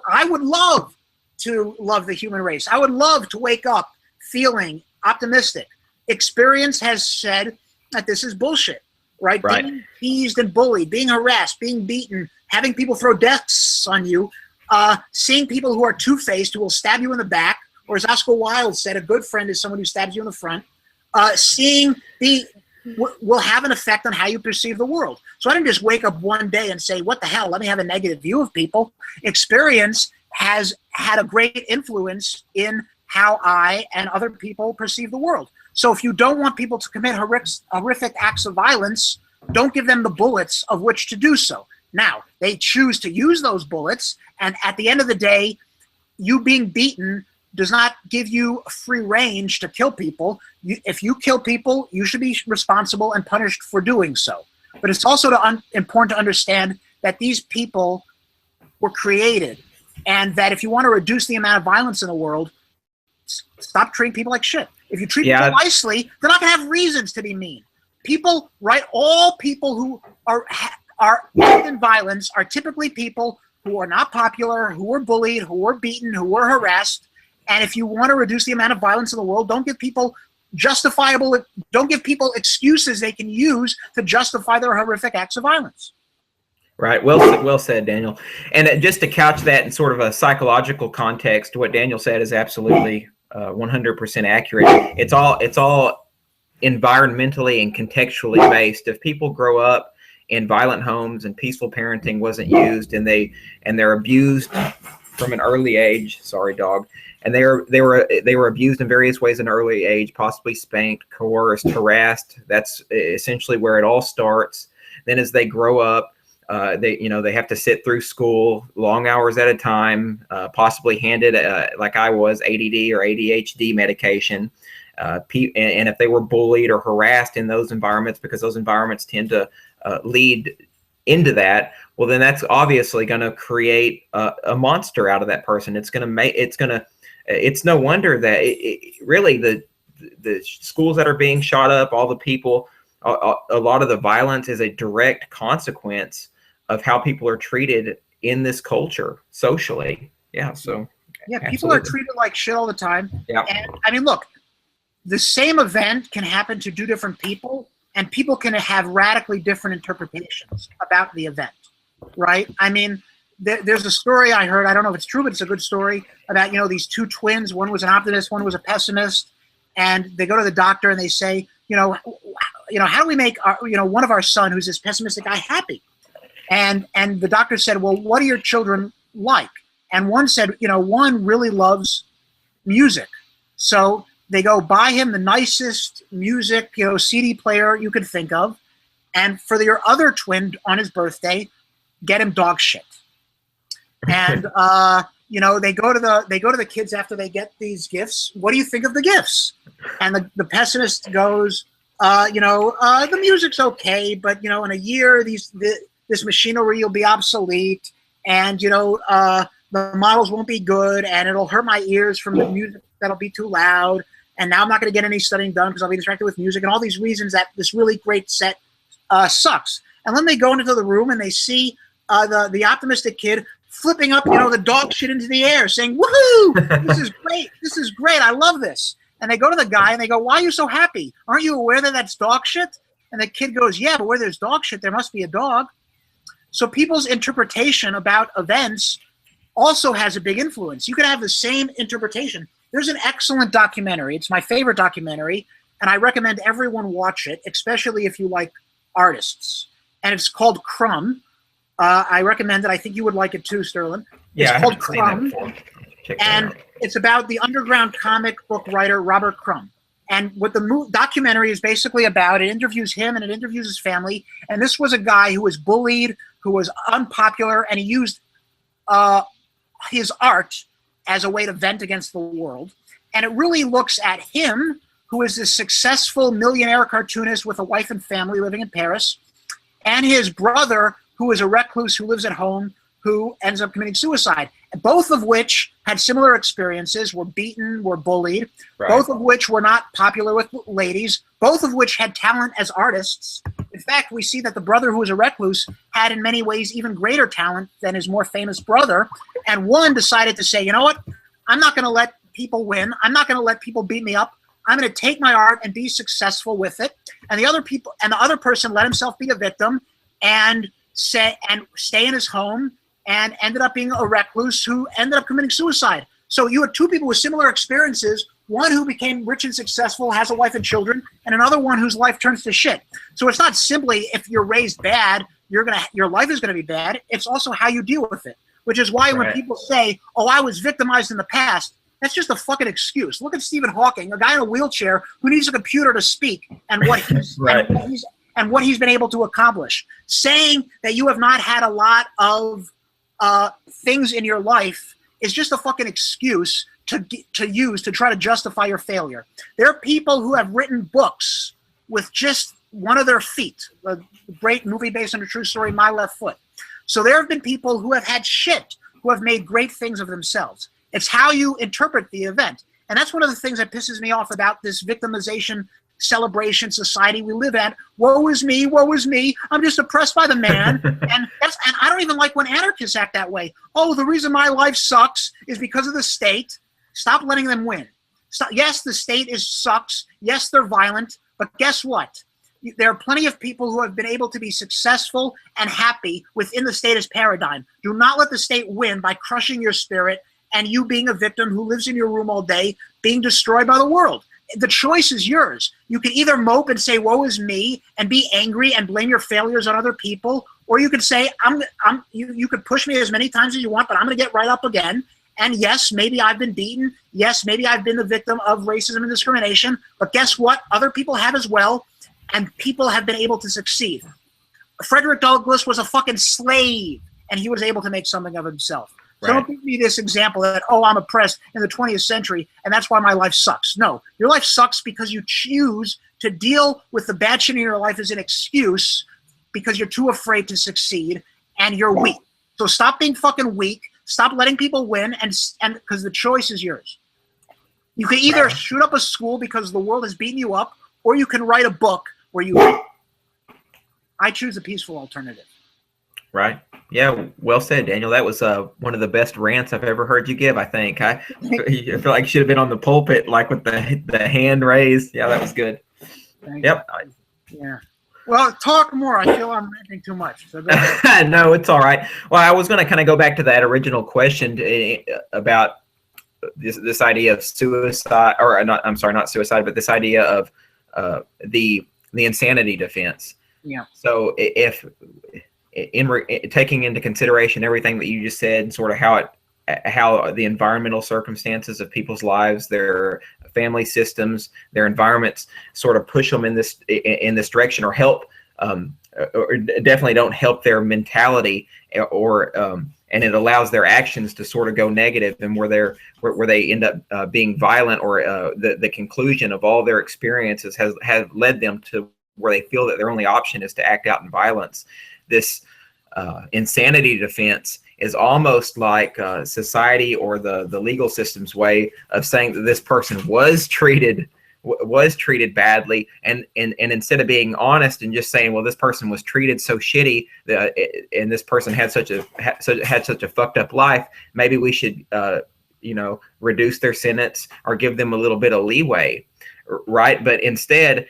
I would love to love the human race. I would love to wake up feeling optimistic. Experience has said that this is bullshit, right? Being teased and bullied, being harassed, being beaten, having people throw desks on you, seeing people who are two-faced, who will stab you in the back, or as Oscar Wilde said, a good friend is someone who stabs you in the front, will have an effect on how you perceive the world. So I didn't just wake up one day and say, what the hell, let me have a negative view of people. Experience has had a great influence in how I and other people perceive the world. So if you don't want people to commit horrific acts of violence, don't give them the bullets of which to do so. Now, they choose to use those bullets, and at the end of the day, you being beaten does not give you free range to kill people. If you kill people, you should be responsible and punished for doing so. But it's also important to understand that these people were created, and that if you want to reduce the amount of violence in the world, stop treating people like shit. If you treat people nicely, they're not going to have reasons to be mean. People, right? All people who are active in violence are typically people who are not popular, who were bullied, who were beaten, who were harassed. And if you want to reduce the amount of violence in the world, don't give people excuses they can use to justify their horrific acts of violence. Right. Well said, Daniel. And just to couch that in sort of a psychological context, what Daniel said is absolutely 100% accurate. It's all environmentally and contextually based. If people grow up in violent homes and peaceful parenting wasn't used, and they're abused from an early age, sorry, dog, and they were abused in various ways in an early age, possibly spanked, coerced, harassed. That's essentially where it all starts. Then as they grow up, they have to sit through school long hours at a time, possibly handed like I was, ADD or ADHD medication. And if they were bullied or harassed in those environments, because those environments tend to lead into that, well, then that's obviously going to create a monster out of that person. It's no wonder that really the schools that are being shot up, all the people, a lot of the violence is a direct consequence of how people are treated in this culture socially. Yeah. So people are treated like shit all the time. Yeah. And I mean, look, the same event can happen to two different people, and people can have radically different interpretations about the event, right? I mean, there's a story I heard, I don't know if it's true, but it's a good story, about, these two twins. One was an optimist, one was a pessimist, and they go to the doctor and they say, how do we make one of our son, who's this pessimistic guy, happy? And the doctor said, well, what are your children like? And one said, one really loves music. So they go buy him the nicest music, CD player you could think of. And for your other twin on his birthday, get him dog shit. And, they go to the kids after they get these gifts. What do you think of the gifts? And the pessimist goes, the music's okay, but, in a year, this machinery will be obsolete, and, the models won't be good, and it'll hurt my ears from the music that'll be too loud. And now I'm not going to get any studying done because I'll be distracted with music, and all these reasons that this really great set sucks. And then they go into the room and they see the optimistic kid flipping up, the dog shit into the air, saying, woohoo, this is great. This is great. I love this. And they go to the guy and they go, why are you so happy? Aren't you aware that that's dog shit? And the kid goes, yeah, but where there's dog shit, there must be a dog. So people's interpretation about events also has a big influence. You could have the same interpretation. There's an excellent documentary. It's my favorite documentary, and I recommend everyone watch it, especially if you like artists. And it's called Crumb. I recommend it. I think you would like it too, Sterlin. Yeah, it's called Crumb, and it's about the underground comic book writer Robert Crumb. And what the documentary is basically about, it interviews him and it interviews his family. And this was a guy who was bullied, who was unpopular, and he used his art as a way to vent against the world. And it really looks at him, who is this successful millionaire cartoonist with a wife and family living in Paris, and his brother, who is a recluse who lives at home, who ends up committing suicide. Both of which had similar experiences, were beaten, were bullied, right. Both of which were not popular with ladies, both of which had talent as artists. In fact, we see that the brother, who was a recluse, had in many ways even greater talent than his more famous brother. And one decided to say, you know what? I'm not going to let people win. I'm not going to let people beat me up. I'm going to take my art and be successful with it. And the other person let himself be a victim and stay in his home, and ended up being a recluse who ended up committing suicide. So you had two people with similar experiences, one who became rich and successful, has a wife and children, and another one whose life turns to shit. So it's not simply if you're raised bad, your life is gonna be bad. It's also how you deal with it, which is why when people say, oh, I was victimized in the past, that's just a fucking excuse. Look at Stephen Hawking, a guy in a wheelchair who needs a computer to speak, and what he's and what he's been able to accomplish. Saying that you have not had a lot of things in your life is just a fucking excuse to use to try to justify your failure. There are people who have written books with just one of their feet. The great movie based on a true story, My Left Foot. So there have been people who have had shit, who have made great things of themselves. It's how you interpret the event. And that's one of the things that pisses me off about this victimization celebration society we live in. Woe is me, woe is me. I'm just oppressed by the man. and I don't even like when anarchists act that way. Oh, the reason my life sucks is because of the state. Stop letting them win. Yes, the state sucks. Yes, they're violent. But guess what? There are plenty of people who have been able to be successful and happy within the status paradigm. Do not let the state win by crushing your spirit and you being a victim who lives in your room all day, being destroyed by the world. The choice is yours. You can either mope and say, woe is me, and be angry and blame your failures on other people, or you could say, you could push me as many times as you want, but I'm going to get right up again. And yes, maybe I've been beaten. Yes, maybe I've been the victim of racism and discrimination, but guess what? Other people have as well, and people have been able to succeed. Frederick Douglass was a fucking slave, and he was able to make something of himself. So don't give me this example that, oh, I'm oppressed in the 20th century, and that's why my life sucks. No, your life sucks because you choose to deal with the bad shit in your life as an excuse because you're too afraid to succeed, and you're weak. So stop being fucking weak. Stop letting people win, and because the choice is yours. You can either shoot up a school because the world has beaten you up, or you can write a book where you win. I choose a peaceful alternative. Right. Yeah, well said, Daniel. That was one of the best rants I've ever heard you give, I think. I feel like you should have been on the pulpit, like with the hand raised. Yeah, that was good. Yep. Yeah. Well, talk more. I feel I'm ranting too much. So go ahead. No, it's all right. Well, I was going to kind of go back to that original question about this idea of suicide, or not. I'm sorry, not suicide, but this idea of the insanity defense. Yeah. So if taking into consideration everything that you just said, and sort of how the environmental circumstances of people's lives, their family systems, their environments, sort of push them in this direction, or help, or definitely don't help their mentality, or and it allows their actions to sort of go negative, and where they end up being violent, or the conclusion of all their experiences has led them to where they feel that their only option is to act out in violence. This insanity defense is almost like society or the legal system's way of saying that this person was treated badly, and instead of being honest and just saying, well, this person was treated so shitty and this person had such a fucked up life, maybe we should reduce their sentence or give them a little bit of leeway, right? But instead,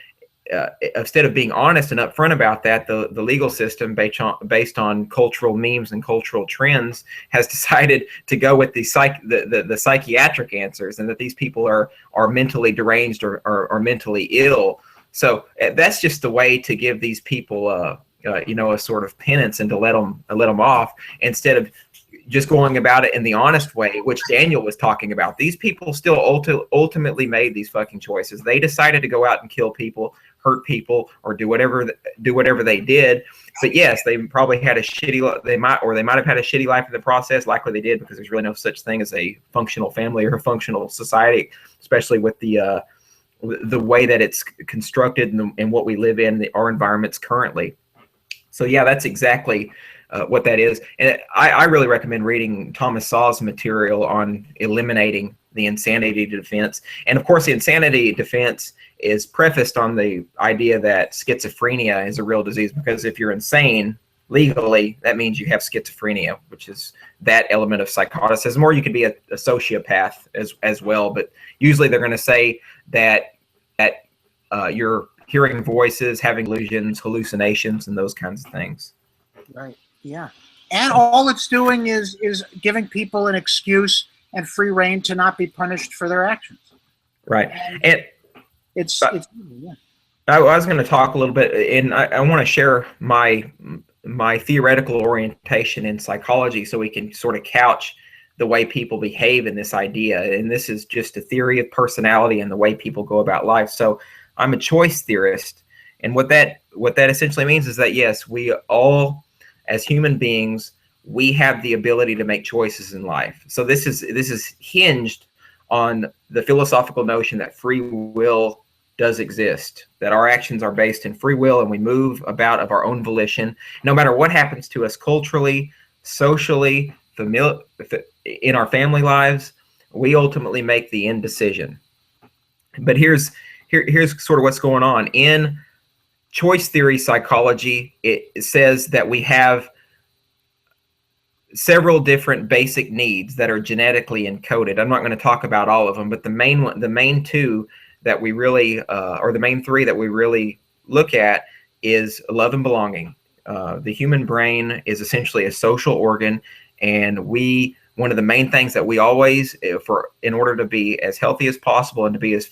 instead of being honest and upfront about that, the legal system, based on cultural memes and cultural trends, has decided to go with the psychiatric answers, and that these people are mentally deranged or mentally ill. So that's just the way to give these people a sort of penance, and to let them off, instead of just going about it in the honest way, which Daniel was talking about. These people still ultimately made these fucking choices. They decided to go out and kill people, hurt people, or do whatever they did. But yes, they probably had a shitty. They might have had a shitty life in the process. Likely they did, because there's really no such thing as a functional family or a functional society, especially with the way that it's constructed and what we live in, our environments currently. So yeah, that's exactly what that is. And I really recommend reading Thomas Sowell's material on eliminating the insanity defense. And of course, the insanity defense is prefaced on the idea that schizophrenia is a real disease, because if you're insane legally, that means you have schizophrenia, which is that element of psychoticism, or you could be a sociopath as well. But usually they're going to say that you're hearing voices, having illusions, hallucinations, and those kinds of things. Right. Yeah. And all it's doing is giving people an excuse and free rein to not be punished for their actions. Right. And it's yeah. I was going to talk a little bit, and I want to share my theoretical orientation in psychology, so we can sort of couch the way people behave in this idea. And this is just a theory of personality and the way people go about life. So I'm a choice theorist, and what that essentially means is that yes, we all, as human beings, we have the ability to make choices in life. So this is hinged on the philosophical notion that free will does exist, that our actions are based in free will, and we move about of our own volition, no matter what happens to us culturally, socially, in our family lives. We ultimately make the end decision. But here's sort of what's going on in choice theory psychology. It says that we have several different basic needs that are genetically encoded. I'm not going to talk about all of them, but the main two that we really, or the main three that we really look at, is love and belonging. The human brain is essentially a social organ, and one of the main things that we always, in order to be as healthy as possible and to be as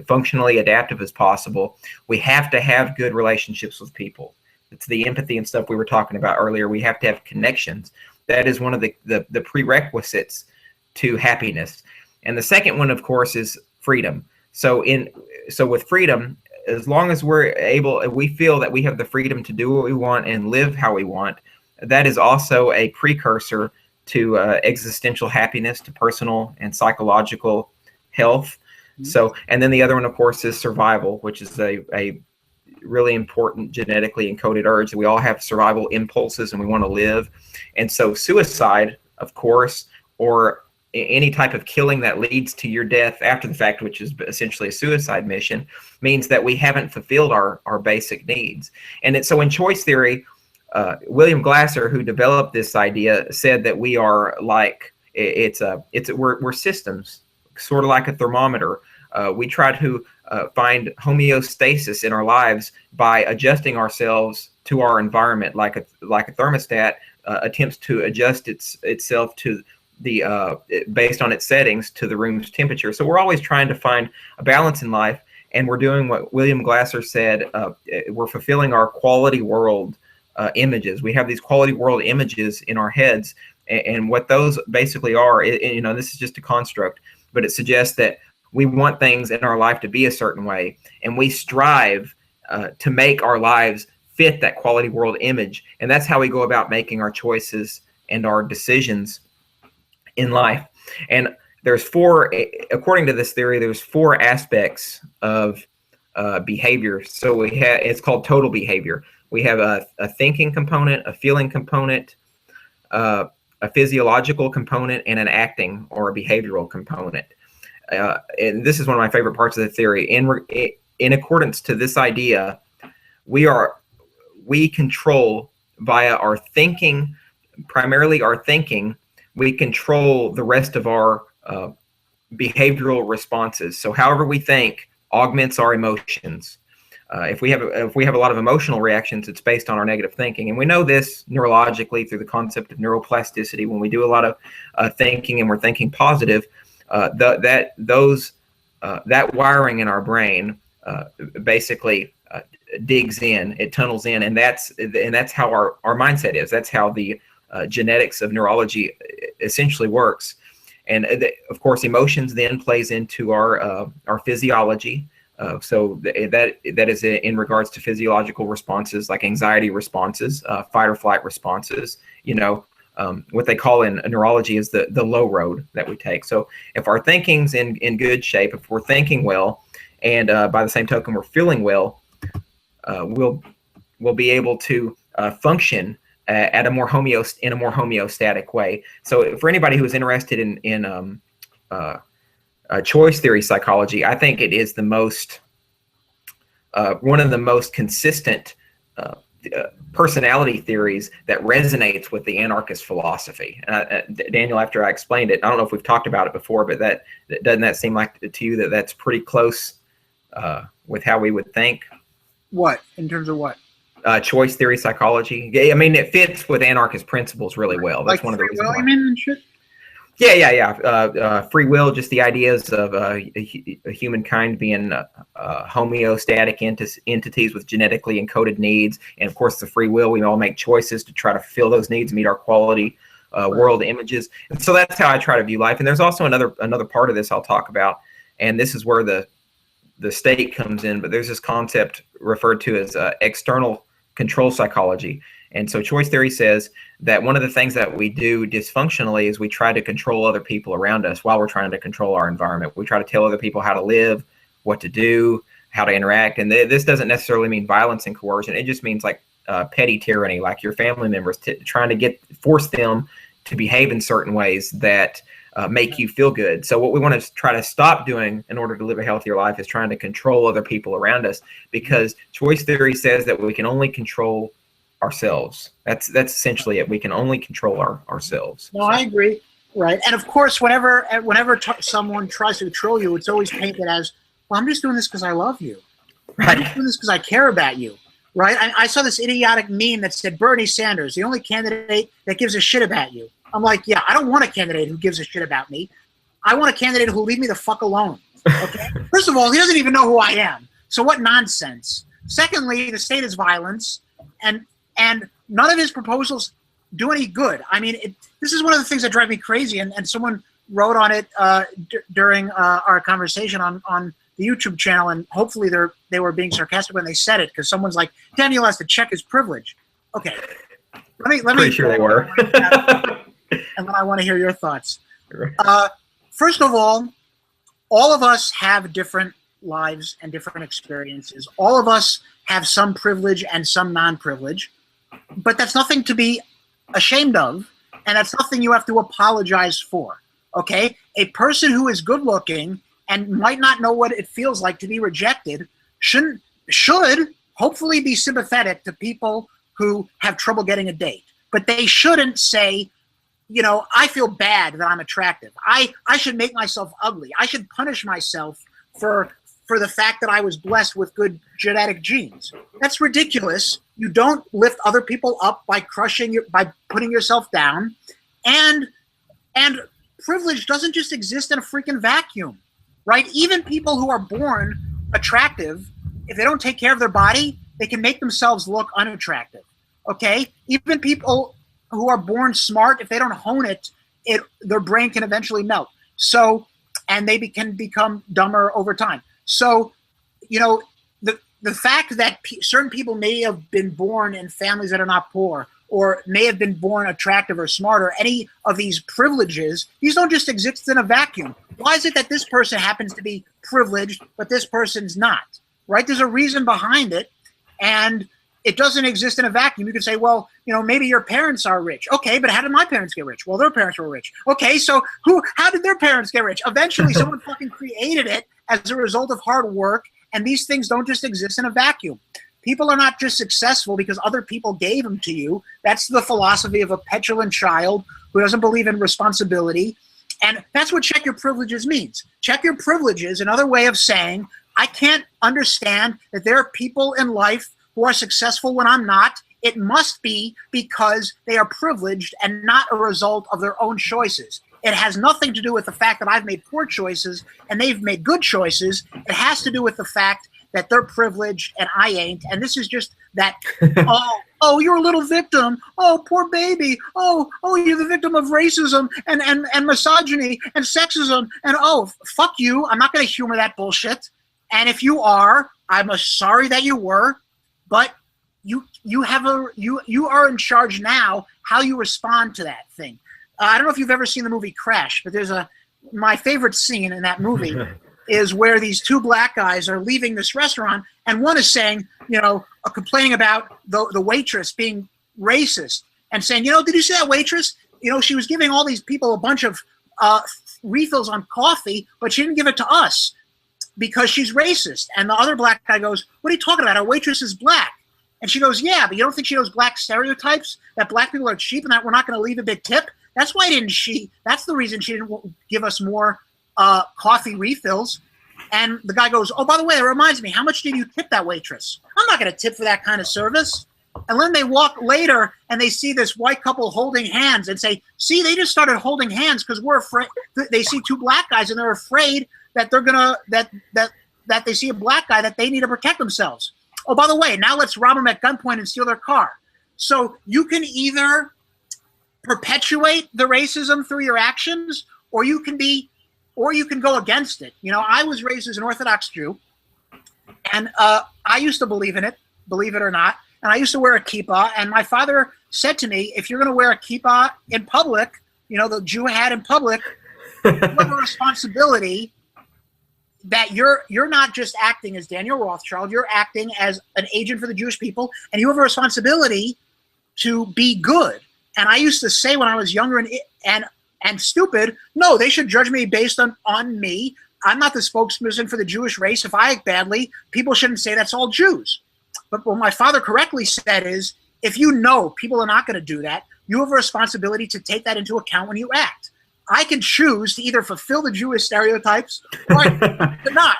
functionally adaptive as possible, we have to have good relationships with people. It's the empathy and stuff we were talking about earlier. We have to have connections. That is one of the prerequisites to happiness. And the second one, of course, is freedom. So with freedom, as long as we feel that we have the freedom to do what we want and live how we want, that is also a precursor to existential happiness, to personal and psychological health. Mm-hmm. So, and then the other one, of course, is survival, which is a really important genetically encoded urge. We all have survival impulses, and we want to live. And so suicide, of course, or any type of killing that leads to your death after the fact, which is essentially a suicide mission, means that we haven't fulfilled our basic needs. And so in choice theory, William Glasser, who developed this idea, said that we are like, we're systems, sort of like a thermometer. We try to find homeostasis in our lives by adjusting ourselves to our environment, like a thermostat attempts to adjust itself to based on its settings to the room's temperature. So we're always trying to find a balance in life, and we're doing what William Glasser said. We're fulfilling our quality world images. We have these quality world images in our heads, and what those basically are, this is just a construct, but it suggests that we want things in our life to be a certain way, and we strive to make our lives fit that quality world image. And that's how we go about making our choices and our decisions in life. And according to this theory, there's four aspects of behavior. So it's called total behavior. We have a thinking component, a feeling component, a physiological component, and an acting or a behavioral component. And this is one of my favorite parts of the theory. In accordance to this idea, we control via our thinking, primarily our thinking, we control the rest of our behavioral responses. So however we think augments our emotions. If we have a lot of emotional reactions, it's based on our negative thinking, and we know this neurologically through the concept of neuroplasticity. When we do a lot of thinking and we're thinking positive, that wiring in our brain basically digs in, it tunnels in, and that's how our mindset is. That's how the genetics of neurology essentially works. And of course, emotions then plays into our physiology. So that is in regards to physiological responses like anxiety responses, fight or flight responses. What they call in neurology is the low road that we take. So if our thinking's in good shape, if we're thinking well, and by the same token we're feeling well, we'll be able to function at a more homeostatic way. So for anybody who is interested in choice theory psychology, I think it is the most one of the most consistent personality theories that resonates with the anarchist philosophy. Daniel, after I explained it, I don't know if we've talked about it before, but doesn't that seem like to you that's pretty close with how we would think? What, in terms of what? Choice theory psychology. Yeah, I mean, it fits with anarchist principles really well. That's like one of the reasons why. You mean, and shit? Yeah. Free will, just the ideas of humankind being homeostatic entities with genetically encoded needs, and of course the free will. We all make choices to try to fulfill those needs, meet our quality world images, and so that's how I try to view life. And there's also another part of this I'll talk about, and this is where the state comes in. But there's this concept referred to as external control psychology. And so choice theory says that one of the things that we do dysfunctionally is we try to control other people around us while we're trying to control our environment. We try to tell other people how to live, what to do, how to interact. And this doesn't necessarily mean violence and coercion. It just means like petty tyranny, like your family members trying to force them to behave in certain ways that make you feel good. So what we want to try to stop doing in order to live a healthier life is trying to control other people around us, because choice theory says that we can only control ourselves. That's essentially it. We can only control ourselves. No, I agree. Right. And of course, whenever someone tries to control you, it's always painted as, well, I'm just doing this because I love you. Right. I'm just doing this because I care about you. Right. I saw this idiotic meme that said Bernie Sanders, the only candidate that gives a shit about you. I'm like, yeah, I don't want a candidate who gives a shit about me. I want a candidate who'll leave me the fuck alone. Okay. First of all, he doesn't even know who I am. So what nonsense. Secondly, the state is violence, and none of his proposals do any good. I mean, this is one of the things that drive me crazy. And someone wrote on it during our conversation on the YouTube channel, and hopefully they were being sarcastic when they said it, because someone's like, Daniel has to check his privilege. Okay, let me. Pretty sure they were. And then I want to hear your thoughts. First of all of us have different lives and different experiences. All of us have some privilege and some non-privilege, but that's nothing to be ashamed of, and that's nothing you have to apologize for. Okay, a person who is good looking and might not know what it feels like to be rejected should hopefully be sympathetic to people who have trouble getting a date, but they shouldn't say, you know, I feel bad that I'm attractive. I should make myself ugly. I should punish myself for the fact that I was blessed with good genetic genes. That's ridiculous. You don't lift other people up by by putting yourself down. And privilege doesn't just exist in a freaking vacuum, right? Even people who are born attractive, if they don't take care of their body, they can make themselves look unattractive. Okay? Even people who are born smart, if they don't hone it, their brain can eventually melt. So, and they can become dumber over time. So, you know, the fact that certain people may have been born in families that are not poor, or may have been born attractive or smart, or any of these privileges, these don't just exist in a vacuum. Why is it that this person happens to be privileged, but this person's not, right? There's a reason behind it, and it doesn't exist in a vacuum. You could say, well, you know, maybe your parents are rich. Okay, but how did my parents get rich? Well, their parents were rich. Okay, so how did their parents get rich? Eventually, someone fucking created it as a result of hard work, and these things don't just exist in a vacuum. People are not just successful because other people gave them to you. That's the philosophy of a petulant child who doesn't believe in responsibility. And that's what check your privileges means. Check your privileges, another way of saying I can't understand that there are people in life who are successful when I'm not. It must be because they are privileged and not a result of their own choices. It has nothing to do with the fact that I've made poor choices and they've made good choices. It has to do with the fact that they're privileged and I ain't. And this is just that, oh, you're a little victim. Oh, poor baby. Oh, you're the victim of racism and misogyny and sexism. And fuck you. I'm not going to humor that bullshit. And if you are, I'm sorry that you were, but you are in charge now how you respond to that thing. I don't know if you've ever seen the movie Crash, but there's my favorite scene in that movie is where these two black guys are leaving this restaurant, and one is saying, complaining about the waitress being racist and saying, did you see that waitress? She was giving all these people a bunch of refills on coffee, but she didn't give it to us because she's racist. And the other black guy goes, what are you talking about? Our waitress is black. And she goes, yeah, but you don't think she knows black stereotypes, that black people are cheap and that we're not going to leave a big tip? That's why that's the reason she didn't give us more coffee refills. And the guy goes, oh, by the way, it reminds me, how much did you tip that waitress? I'm not going to tip for that kind of service. And then they walk later and they see this white couple holding hands and say, see, they just started holding hands because we're afraid. They see two black guys and they're afraid that they're going to, that they see a black guy that they need to protect themselves. Oh, by the way, now let's rob them at gunpoint and steal their car. So you can either perpetuate the racism through your actions, or you can go against it. I was raised as an Orthodox Jew, and I used to believe in it, believe it or not, and I used to wear a kippah, and my father said to me, if you're going to wear a kippah in public, the Jew hat in public, you have a responsibility that you're not just acting as Daniel Rothschild, you're acting as an agent for the Jewish people, and you have a responsibility to be good. And I used to say when I was younger and stupid, no, they should judge me based on me. I'm not the spokesperson for the Jewish race. If I act badly, people shouldn't say that's all Jews. But what my father correctly said is, if you know people are not going to do that, you have a responsibility to take that into account when you act. I can choose to either fulfill the Jewish stereotypes or to not.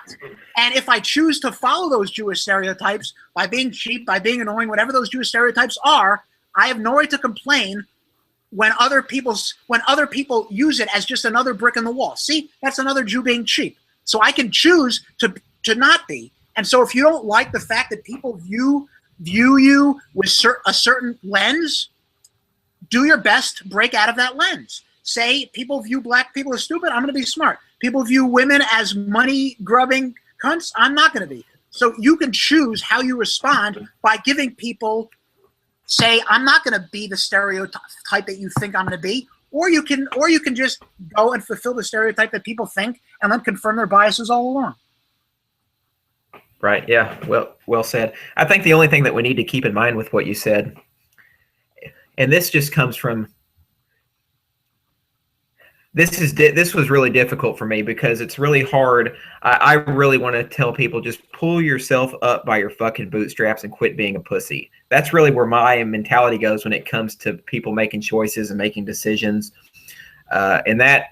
And if I choose to follow those Jewish stereotypes by being cheap, by being annoying, whatever those Jewish stereotypes are, I have no right to complain when other people use it as just another brick in the wall. See, that's another Jew being cheap. So I can choose to not be. And so if you don't like the fact that people view you with a certain lens, do your best to break out of that lens. Say people view black people as stupid, I'm going to be smart. People view women as money-grubbing cunts, I'm not going to be. So you can choose how you respond by giving people, say, I'm not going to be the stereotype that you think I'm going to be, or you can just go and fulfill the stereotype that people think and then confirm their biases all along. Right. Yeah. Well said. I think the only thing that we need to keep in mind with what you said, and this just comes from, this was really difficult for me because it's really hard. I really want to tell people, just pull yourself up by your fucking bootstraps and quit being a pussy. That's really where my mentality goes when it comes to people making choices and making decisions. And that's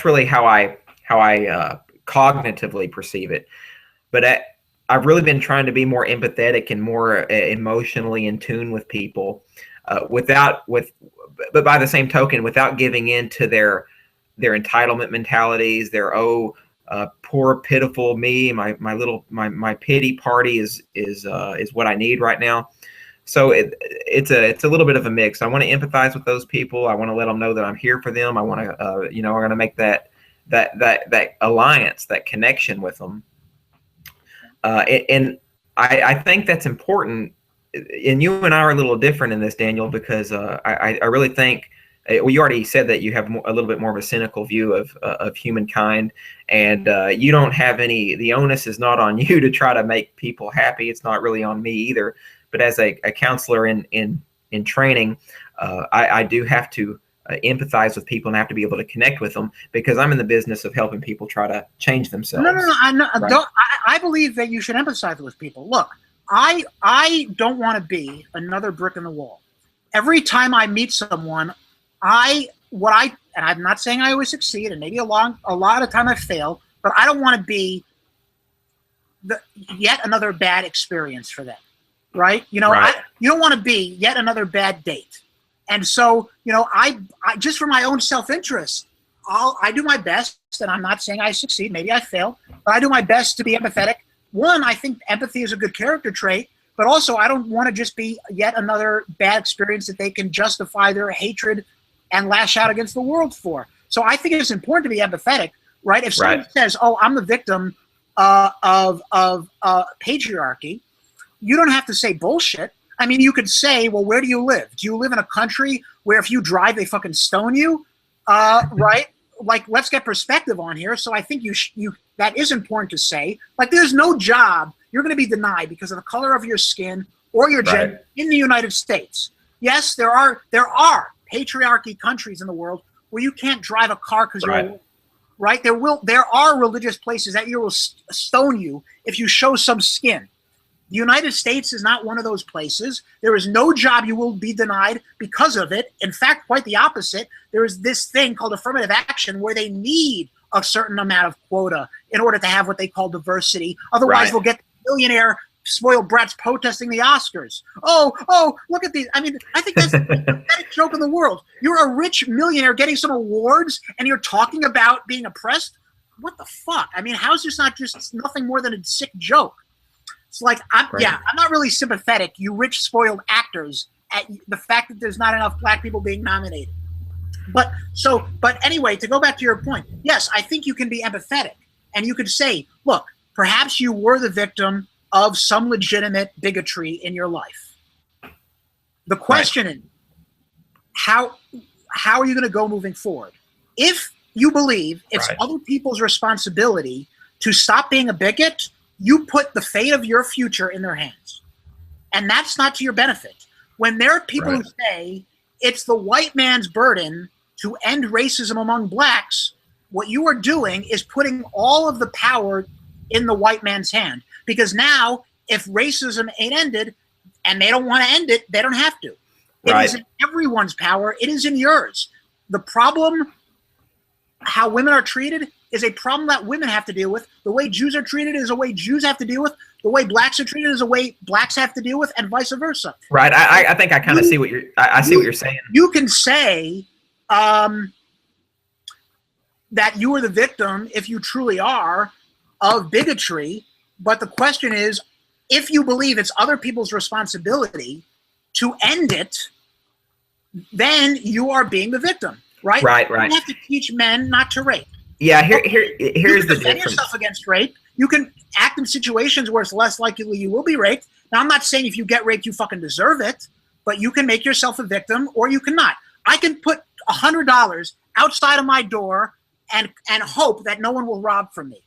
really how I cognitively perceive it. But I've really been trying to be more empathetic and more emotionally in tune with people, but by the same token, without giving in to their entitlement mentalities, their poor pitiful me, my pity party is what I need right now. So it's a little bit of a mix. I want to empathize with those people. I want to let them know that I'm here for them. I want to we're going to make that alliance, that connection with them. And I think that's important. And you and I are a little different in this, Daniel, because I really think, well, you already said that you have a little bit more of a cynical view of humankind, and you don't have the onus is not on you to try to make people happy. It's not really on me either. But as a counselor in training, I do have to empathize with people and have to be able to connect with them because I'm in the business of helping people try to change themselves. No. Right? I believe that you should empathize with people. Look, I don't want to be another brick in the wall. Every time I meet someone, and I'm not saying I always succeed, and maybe a lot of time I fail, but I don't want to be yet another bad experience for them, right? You know, Right. you don't want to be yet another bad date. And so, you know, I just for my own self-interest, I do my best, and I'm not saying I succeed. Maybe I fail, but I do my best to be empathetic. One, I think empathy is a good character trait, but also I don't want to just be yet another bad experience that they can justify their hatred and lash out against the world for. So I think it's important to be empathetic, right? If someone says, "Oh, I'm the victim of patriarchy," you don't have to say bullshit. I mean, you could say, "Well, where do you live? Do you live in a country where if you drive, they fucking stone you?" Right? Like, let's get perspective on here. So I think you that is important to say. Like, there's no job you're going to be denied because of the color of your skin or your gender in the United States. Yes, there are patriarchy countries in the world where you can't drive a car because you're a woman, right. There are religious places that will stone you if you show some skin. The United States is not one of those places. There is no job you will be denied because of it. In fact, quite the opposite. There is this thing called affirmative action where they need a certain amount of quota in order to have what they call diversity. Otherwise, they'll get millionaire spoiled brats protesting the Oscars. Oh, look at these. I mean, I think that's the pathetic joke in the world. You're a rich millionaire getting some awards and you're talking about being oppressed? What the fuck? I mean, how is this not just nothing more than a sick joke? It's like, I'm not really sympathetic, you rich, spoiled actors, at the fact that there's not enough black people being nominated. But anyway, to go back to your point, yes, I think you can be empathetic. And you could say, look, perhaps you were the victim of some legitimate bigotry in your life. The question is, how are you going to go moving forward? If you believe it's other people's responsibility to stop being a bigot, you put the fate of your future in their hands. And that's not to your benefit. When there are people who say it's the white man's burden to end racism among blacks, what you are doing is putting all of the power in the white man's hand. Because now, if racism ain't ended and they don't want to end it, they don't have to. It is in everyone's power. It is in yours. The problem, how women are treated, is a problem that women have to deal with. The way Jews are treated is a way Jews have to deal with. The way blacks are treated is a way blacks have to deal with, and vice versa. Right. I think I kind of see what you're. I see what you're saying. You can say that you are the victim, if you truly are, of bigotry. But the question is, if you believe it's other people's responsibility to end it, then you are being the victim. Right. You have to teach men not to rape. Yeah, here's the difference. You can defend yourself against rape. You can act in situations where it's less likely you will be raped. Now, I'm not saying if you get raped, you fucking deserve it, but you can make yourself a victim or you cannot. I can put $100 outside of my door and hope that no one will rob from me.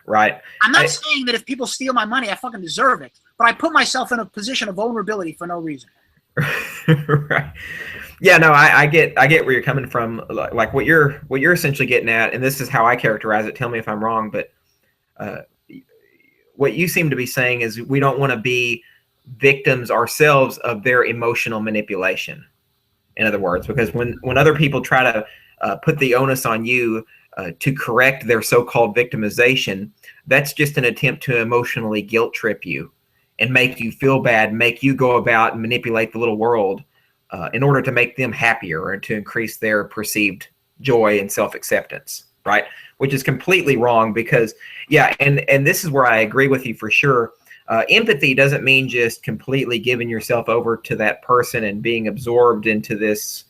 Right. I'm not saying that if people steal my money, I fucking deserve it, but I put myself in a position of vulnerability for no reason. Right. Yeah, no, I get where you're coming from. Like what you're essentially getting at, and this is how I characterize it. Tell me if I'm wrong, but what you seem to be saying is we don't want to be victims ourselves of their emotional manipulation. In other words, because when other people try to put the onus on you to correct their so-called victimization, that's just an attempt to emotionally guilt trip you and make you feel bad, make you go about and manipulate the little world in order to make them happier and to increase their perceived joy and self-acceptance, right? Which is completely wrong because, and this is where I agree with you for sure. Empathy doesn't mean just completely giving yourself over to that person and being absorbed into this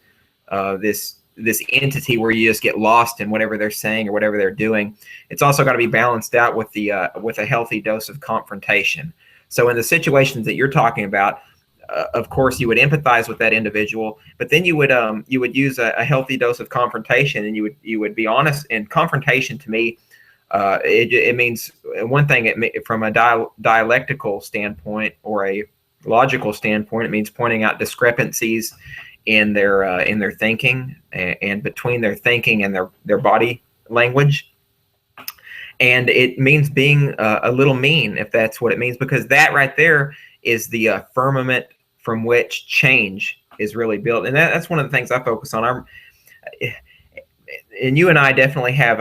entity where you just get lost in whatever they're saying or whatever they're doing. It's also got to be balanced out with a healthy dose of confrontation. So in the situations that you're talking about, of course, you would empathize with that individual, but then you would use a healthy dose of confrontation, and you would be honest. And confrontation to me, it means one thing. From a dialectical standpoint or a logical standpoint, it means pointing out discrepancies in their thinking and between their thinking and their body language. And it means being a little mean, if that's what it means, because that right there is the firmament from which change is really built. And that's one of the things I focus on. and you and I definitely have.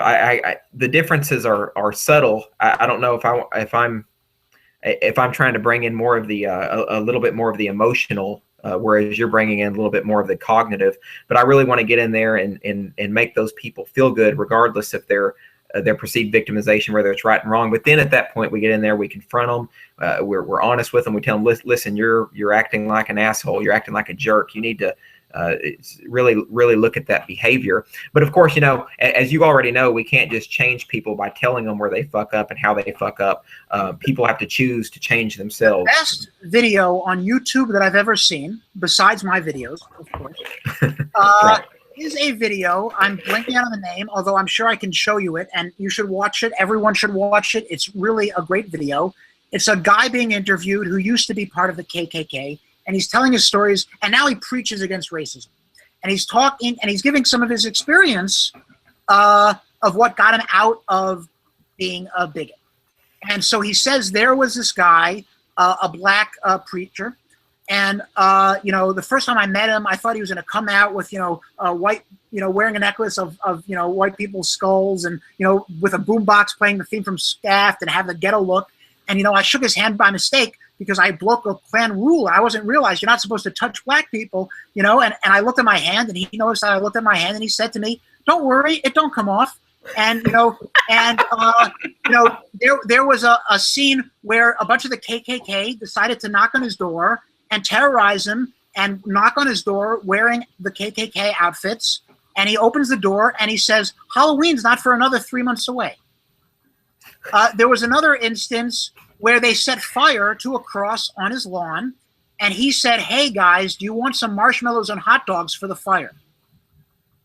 The differences are subtle. I don't know if I'm trying to bring in more of the a little bit more of the emotional, whereas you're bringing in a little bit more of the cognitive. But I really want to get in there and make those people feel good, regardless if their perceived victimization, whether it's right and wrong. But then at that point, we get in there, we confront them, we're honest with them, we tell them, listen, you're acting like an asshole, you're acting like a jerk. You need to really look at that behavior. But of course, as you already know, we can't just change people by telling them where they fuck up and how they fuck up. People have to choose to change themselves. The best video on YouTube that I've ever seen, besides my videos, of course, Right. is a video. I'm blanking out on the name, although I'm sure I can show you it, and you should watch it. Everyone should watch it. It's really a great video. It's a guy being interviewed who used to be part of the KKK, and he's telling his stories, and now he preaches against racism. And he's talking, and he's giving some of his experience of what got him out of being a bigot. And so he says there was this guy, a black preacher, and the first time I met him, I thought he was going to come out with white, wearing a necklace of white people's skulls, and with a boombox playing the theme from Shaft and have the ghetto look. And I shook his hand by mistake because I broke a Klan rule. I wasn't realized you're not supposed to touch black people, and I looked at my hand, and he noticed that I looked at my hand, and he said to me, "Don't worry, it don't come off." And there was a scene where a bunch of the KKK decided to knock on his door and terrorize him and knock on his door wearing the KKK outfits. And he opens the door and he says, "Halloween's not for another 3 months away." There was another instance where they set fire to a cross on his lawn, and he said, "Hey guys, do you want some marshmallows and hot dogs for the fire?"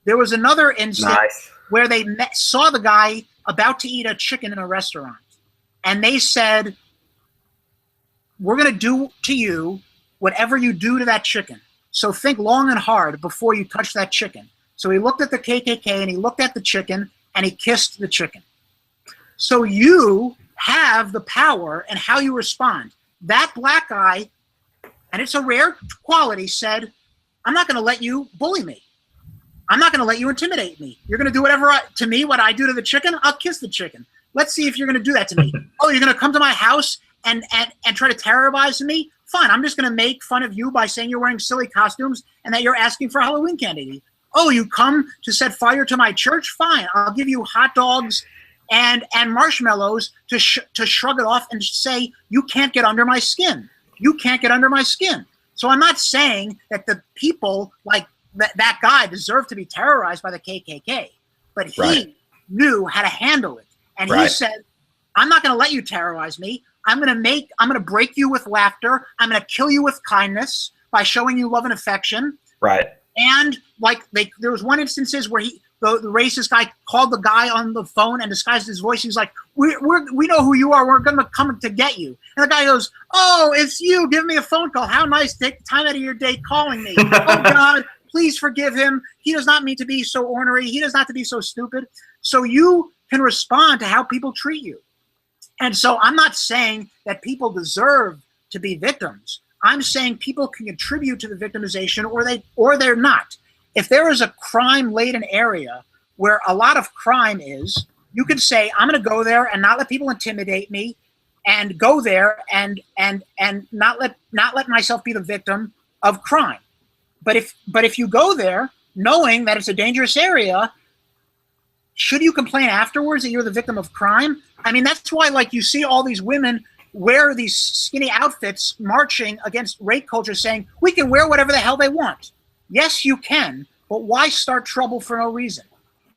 There was another instance where they saw the guy about to eat a chicken in a restaurant, and they said, "We're going to do to you whatever you do to that chicken. So think long and hard before you touch that chicken." So he looked at the KKK and he looked at the chicken and he kissed the chicken. So you have the power and how you respond. That black guy, and it's a rare quality, said, "I'm not going to let you bully me. I'm not going to let you intimidate me. You're going to do whatever to me, what I do to the chicken, I'll kiss the chicken. Let's see if you're going to do that to me." "Oh, you're going to come to my house and try to terrorize me? Fine, I'm just going to make fun of you by saying you're wearing silly costumes and that you're asking for Halloween candy. Oh, you come to set fire to my church? Fine, I'll give you hot dogs and marshmallows to shrug it off and say, you can't get under my skin. You can't get under my skin." So I'm not saying that the people like that guy deserved to be terrorized by the KKK, but he knew how to handle it. And he said, "I'm not going to let you terrorize me. I'm going to break you with laughter. I'm going to kill you with kindness by showing you love and affection." Right. And there was one instances where the racist guy called the guy on the phone and disguised his voice. He's like, we know who you are. We're going to come to get you." And the guy goes, "Oh, it's you. Give me a phone call. How nice. Take the time out of your day calling me. Oh, God, please forgive him. He does not mean to be so ornery. He does not to be so stupid." So you can respond to how people treat you. And so I'm not saying that people deserve to be victims. I'm saying people can contribute to the victimization or they're not. If there is a crime-laden area where a lot of crime is, you could say, "I'm going to go there and not let people intimidate me, and go there and not let myself be the victim of crime." But if you go there knowing that it's a dangerous area, should you complain afterwards that you're the victim of crime? I mean, that's why you see all these women wear these skinny outfits marching against rape culture, saying we can wear whatever the hell they want. Yes, you can, but why start trouble for no reason?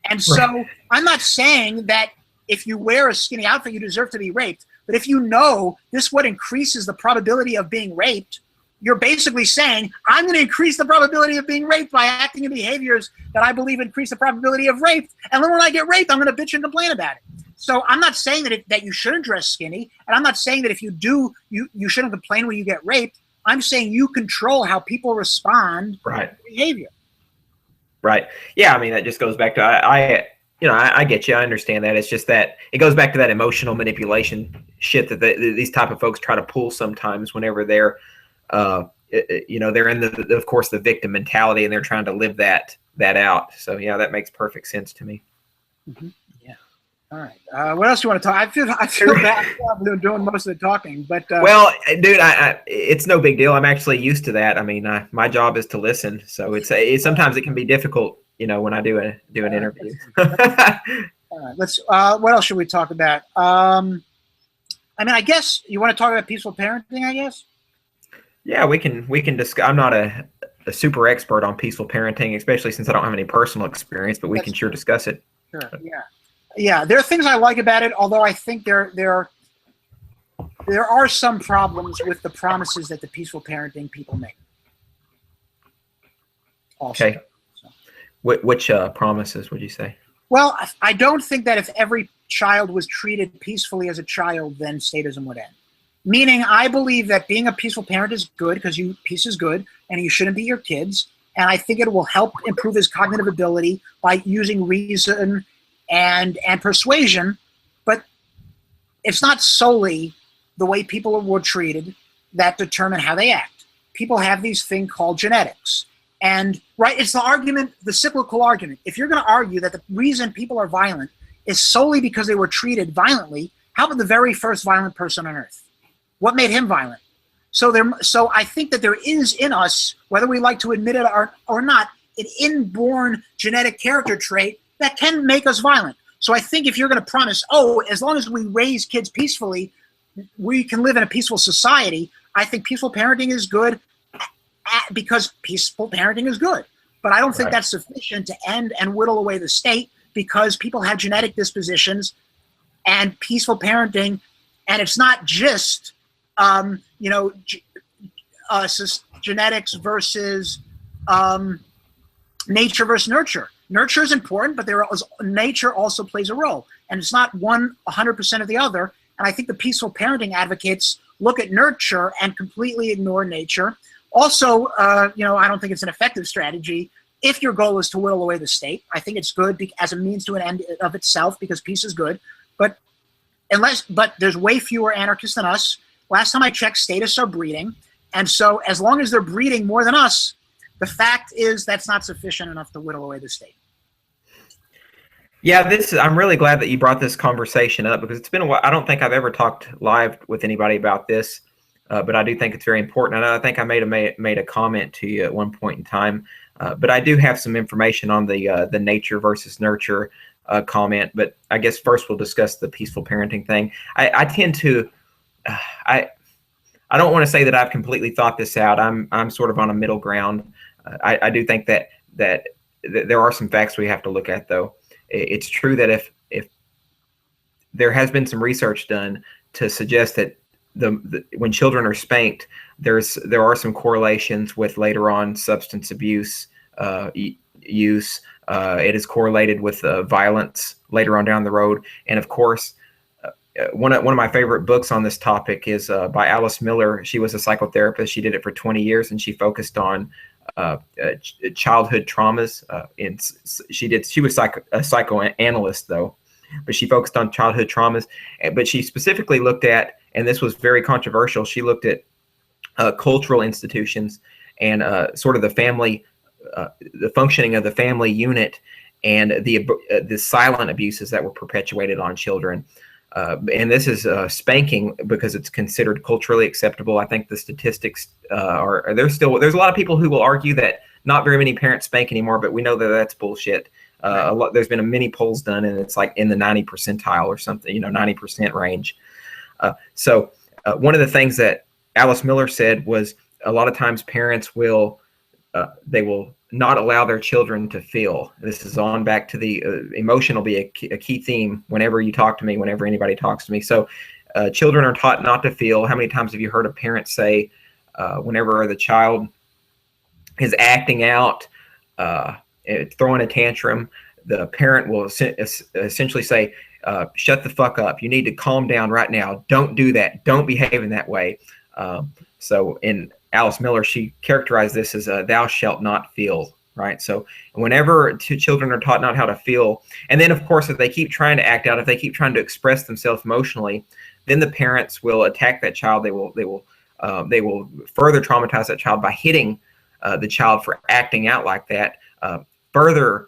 And so I'm not saying that if you wear a skinny outfit, you deserve to be raped. But if you know this what increases the probability of being raped, you're basically saying, I'm going to increase the probability of being raped by acting in behaviors that I believe increase the probability of rape. And then when I get raped, I'm going to bitch and complain about it. So I'm not saying that you shouldn't dress skinny. And I'm not saying that if you do, you shouldn't complain when you get raped. I'm saying you control how people respond to behavior. Right. Yeah. I mean, that just goes back to, I get you. I understand that. It's just that it goes back to that emotional manipulation shit that these type of folks try to pull sometimes whenever they're, they're in of course, the victim mentality, and they're trying to live that that out. So yeah, that makes perfect sense to me. Mm-hmm. Yeah. All right. What else do you want to talk? I feel bad for doing most of the talking, but well, dude, it's no big deal. I'm actually used to that. I mean, my job is to listen, so sometimes it can be difficult, when I do an interview. All right. Let's. What else should we talk about? I mean, I guess you want to talk about peaceful parenting. I guess. Yeah, we can discuss. I'm not a super expert on peaceful parenting, especially since I don't have any personal experience, but we can sure discuss it. Sure. Yeah. Yeah. There are things I like about it, although I think there are some problems with the promises that the peaceful parenting people make. Also. Okay. So. Which promises would you say? Well, I don't think that if every child was treated peacefully as a child, then statism would end. Meaning, I believe that being a peaceful parent is good because peace is good, and you shouldn't beat your kids. And I think it will help improve his cognitive ability by using reason and persuasion. But it's not solely the way people were treated that determine how they act. People have these things called genetics. And it's the cyclical argument. If you're going to argue that the reason people are violent is solely because they were treated violently, how about the very first violent person on earth? What made him violent? So I think that there is in us, whether we like to admit it or not, an inborn genetic character trait that can make us violent. So I think if you're going to promise, as long as we raise kids peacefully, we can live in a peaceful society, I think peaceful parenting is good because peaceful parenting is good. But I don't think that's sufficient to end and whittle away the state, because people have genetic dispositions and peaceful parenting, and it's not just genetics versus nature versus nurture. Nurture is important, but nature also plays a role, and it's not 100% of the other. And I think the peaceful parenting advocates look at nurture and completely ignore nature. Also, I don't think it's an effective strategy if your goal is to whittle away the state. I think it's good as a means to an end of itself, because peace is good. But there's way fewer anarchists than us. Last time I checked, statists are breeding. And so as long as they're breeding more than us, the fact is that's not sufficient enough to whittle away the state. Yeah, I'm really glad that you brought this conversation up, because it's been a while. I don't think I've ever talked live with anybody about this, but I do think it's very important. And I think I made a comment to you at one point in time, but I do have some information on the nature versus nurture comment. But I guess first we'll discuss the peaceful parenting thing. I tend to, I don't want to say that I've completely thought this out. I'm sort of on a middle ground. I do think that there are some facts we have to look at, though. It's true that if there has been some research done to suggest that when children are spanked, there are some correlations with later on substance abuse use. It is correlated with violence later on down the road, and of course, one of my favorite books on this topic is by Alice Miller. She was a psychotherapist. She did it for 20 years, and she focused on childhood traumas. She was a psychoanalyst, though, but she focused on childhood traumas. But she specifically looked at, and this was very controversial, she looked at cultural institutions and sort of the family, the functioning of the family unit, and the silent abuses that were perpetuated on children. And this is spanking because it's considered culturally acceptable. I think the statistics there's a lot of people who will argue that not very many parents spank anymore, but we know that that's bullshit. There's been many polls done, and it's like in the 90 percentile or something, 90% range. So one of the things that Alice Miller said was a lot of times parents will not allow their children to feel. This is on back to the emotion will be a key theme whenever you talk to me, whenever anybody talks to me. So children are taught not to feel. How many times have you heard a parent say, whenever the child is acting out, throwing a tantrum, the parent will essentially say, shut the fuck up. You need to calm down right now. Don't do that. Don't behave in that way. So in Alice Miller, she characterized this as thou shalt not feel, right? So whenever two children are taught not how to feel, and then of course, if they keep trying to act out, if they keep trying to express themselves emotionally, then the parents will attack that child. They will further traumatize that child by hitting the child for acting out like that. further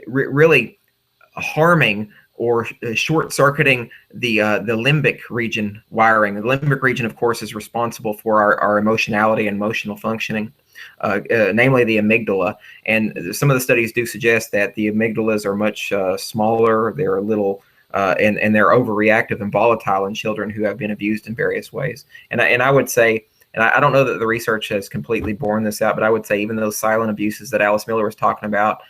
really harming or short-circuiting the limbic region wiring. The limbic region, of course, is responsible for our emotionality and emotional functioning, namely the amygdala. And some of the studies do suggest that the amygdalas are much smaller. They're a little and they're overreactive and volatile in children who have been abused in various ways. And I would say, and I don't know that the research has completely borne this out, but I would say even those silent abuses that Alice Miller was talking about,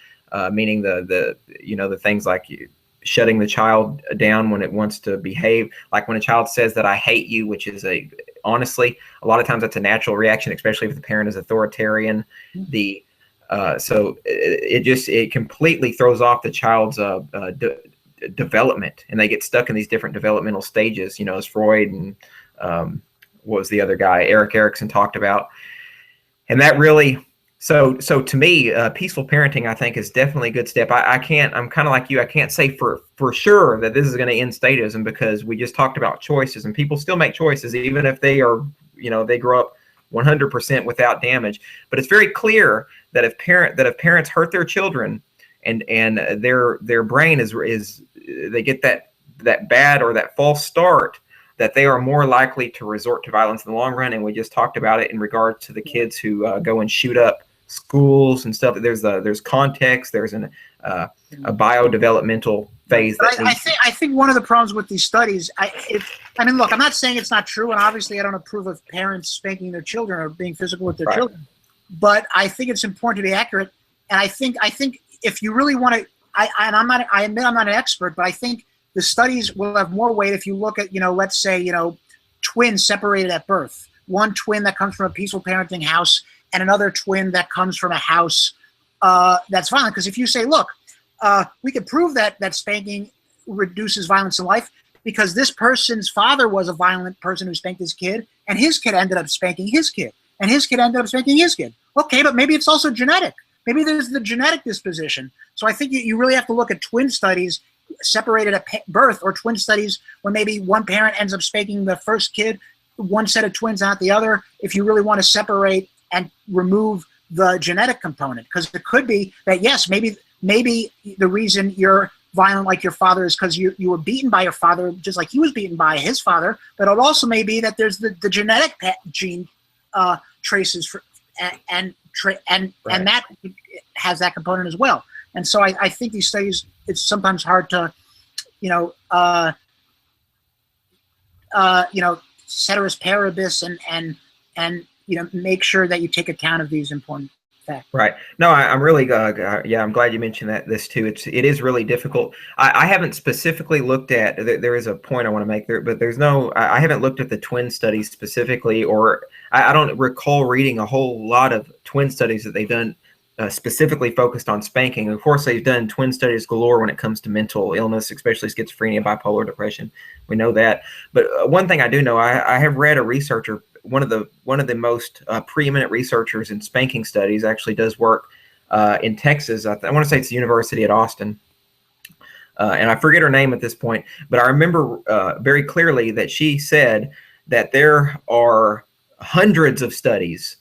meaning the things like shutting the child down when it wants to behave, like when a child says that I hate you, which is honestly a lot of times that's a natural reaction, especially if the parent is authoritarian. So it completely throws off the child's development, and they get stuck in these different developmental stages, as Freud and what was the other guy, Eric Erikson, talked about. And that really, so to me, peaceful parenting, I think, is definitely a good step. I'm kind of like you. I can't say for sure that this is going to end statism, because we just talked about choices, and people still make choices, even if they are, they grow up 100% without damage. But it's very clear that if parents hurt their children, and their brain is they get that bad or that false start, that they are more likely to resort to violence in the long run. And we just talked about it in regards to the kids who go and shoot up schools and stuff. There's context. There's a biodevelopmental phase. I think one of the problems with these studies, look, I'm not saying it's not true, and obviously I don't approve of parents spanking their children or being physical with their children, but I think it's important to be accurate. And I think if you really want to, I admit I'm not an expert, but I think the studies will have more weight if you look at, let's say, twins separated at birth. One twin that comes from a peaceful parenting house and another twin that comes from a house that's violent. Because if you say, look, we could prove that spanking reduces violence in life because this person's father was a violent person who spanked his kid, and his kid ended up spanking his kid, and his kid ended up spanking his kid. Okay, but maybe it's also genetic. Maybe there's the genetic disposition. So I think you really have to look at twin studies separated at birth, or twin studies where maybe one parent ends up spanking the first kid, one set of twins, not the other, if you really want to separate and remove the genetic component. Because it could be that, yes, maybe the reason you're violent like your father is because you were beaten by your father just like he was beaten by his father, but it also may be that there's the genetic gene traces for, and that has that component as well. And so I think these studies, it's sometimes hard to, ceteris paribus and make sure that you take account of these important facts. Right. No, I'm really I'm glad you mentioned this too. It is really difficult. I haven't specifically looked at. There is a point I want to make there, but I haven't looked at the twin studies specifically, or I don't recall reading a whole lot of twin studies that they've done. Specifically focused on spanking. Of course, they've done twin studies galore when it comes to mental illness, especially schizophrenia, bipolar depression. We know that. But one thing I do know, I have read a researcher, one of the most preeminent researchers in spanking studies, actually does work in Texas. I want to say it's the University at Austin. And I forget her name at this point, but I remember very clearly that she said that there are hundreds of studies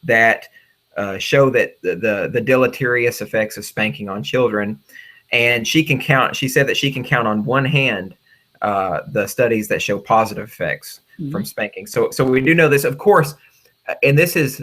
that show that the deleterious effects of spanking on children, and she said that she can count on one hand the studies that show positive effects from spanking. So we do know this, of course, and this is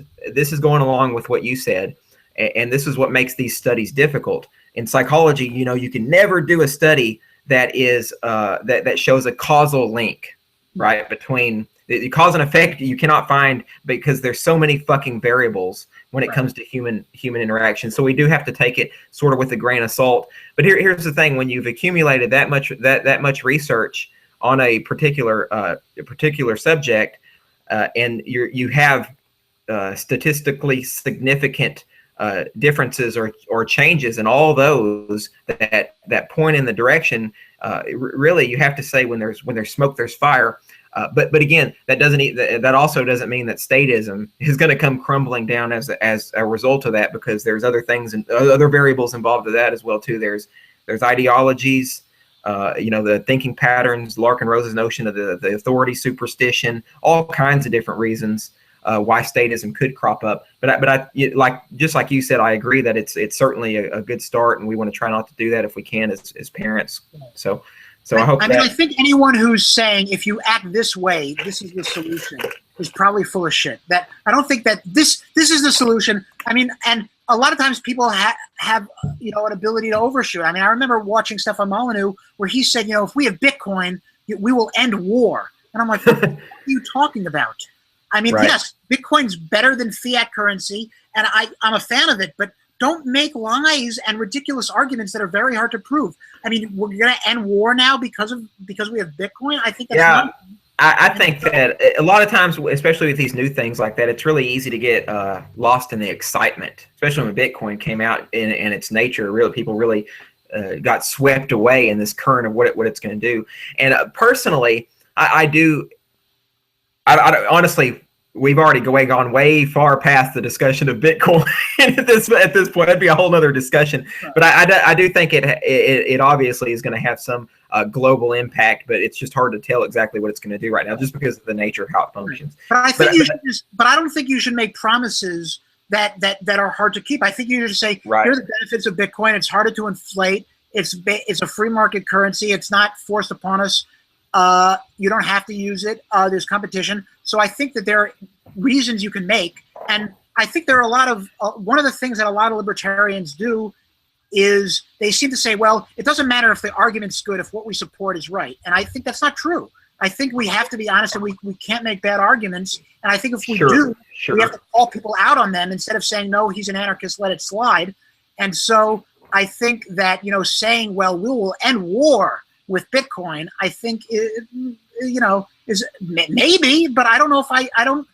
going along with what you said, and this is what makes these studies difficult. In psychology, you can never do a study that is that shows a causal link, right, between the cause and effect. You cannot find, because there's so many fucking variables when it comes to human interaction. So we do have to take it sort of with a grain of salt. But here's the thing: when you've accumulated that much research on a particular subject, and you have statistically significant differences or changes in all those that point in the direction, really you have to say when there's smoke, there's fire. But again, that also doesn't mean that statism is going to come crumbling down as a result of that, because there's other things and other variables involved with that as well too. There's ideologies, the thinking patterns, Larkin Rose's notion of the authority superstition, all kinds of different reasons why statism could crop up. Just like you said, I agree that it's certainly a good start, and we want to try not to do that if we can as parents. So I hope. I think anyone who's saying if you act this way, this is the solution, is probably full of shit. That I don't think that this is the solution. I mean, and a lot of times people have an ability to overshoot. I mean, I remember watching stuff on Molyneux where he said, if we have Bitcoin, we will end war. And I'm like, what are you talking about? I mean, yes, Bitcoin's better than fiat currency, and I'm a fan of it, but don't make lies and ridiculous arguments that are very hard to prove. I mean, we're going to end war now because we have Bitcoin? I think that's not. I think that a lot of times, especially with these new things like that, it's really easy to get lost in the excitement, especially when Bitcoin came out in its nature. Really, people really got swept away in this current of what it's going to do. And personally, I honestly, we've already gone way far past the discussion of Bitcoin at this point. That'd be a whole other discussion. But I do think it obviously is going to have some global impact, but it's just hard to tell exactly what it's going to do right now, just because of the nature of how it functions. But I don't think you should make promises that are hard to keep. I think you should say, here are the benefits of Bitcoin. It's harder to inflate. It's a free market currency. It's not forced upon us. You don't have to use it. There's competition. So I think that there are reasons you can make. And I think there are a lot of, one of the things that a lot of libertarians do is they seem to say, well, it doesn't matter if the argument's good, if what we support is right. And I think that's not true. I think we have to be honest, and we can't make bad arguments. And I think if we do, we have to call people out on them instead of saying, no, he's an anarchist, let it slide. And so I think that, saying, well, we will end war with Bitcoin, I think, is maybe, but I don't know if I don't,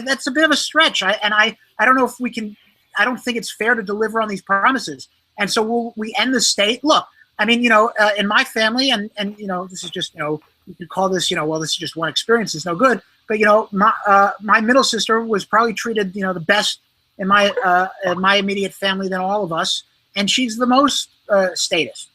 that's a bit of a stretch. I don't know if we can, I don't think it's fair to deliver on these promises. And so we end the state. Look, I mean, in my family, and this is just, you could call this, well, this is just one experience, it's no good. But, my middle sister was probably treated, the best in my immediate family than all of us. And she's the most statist.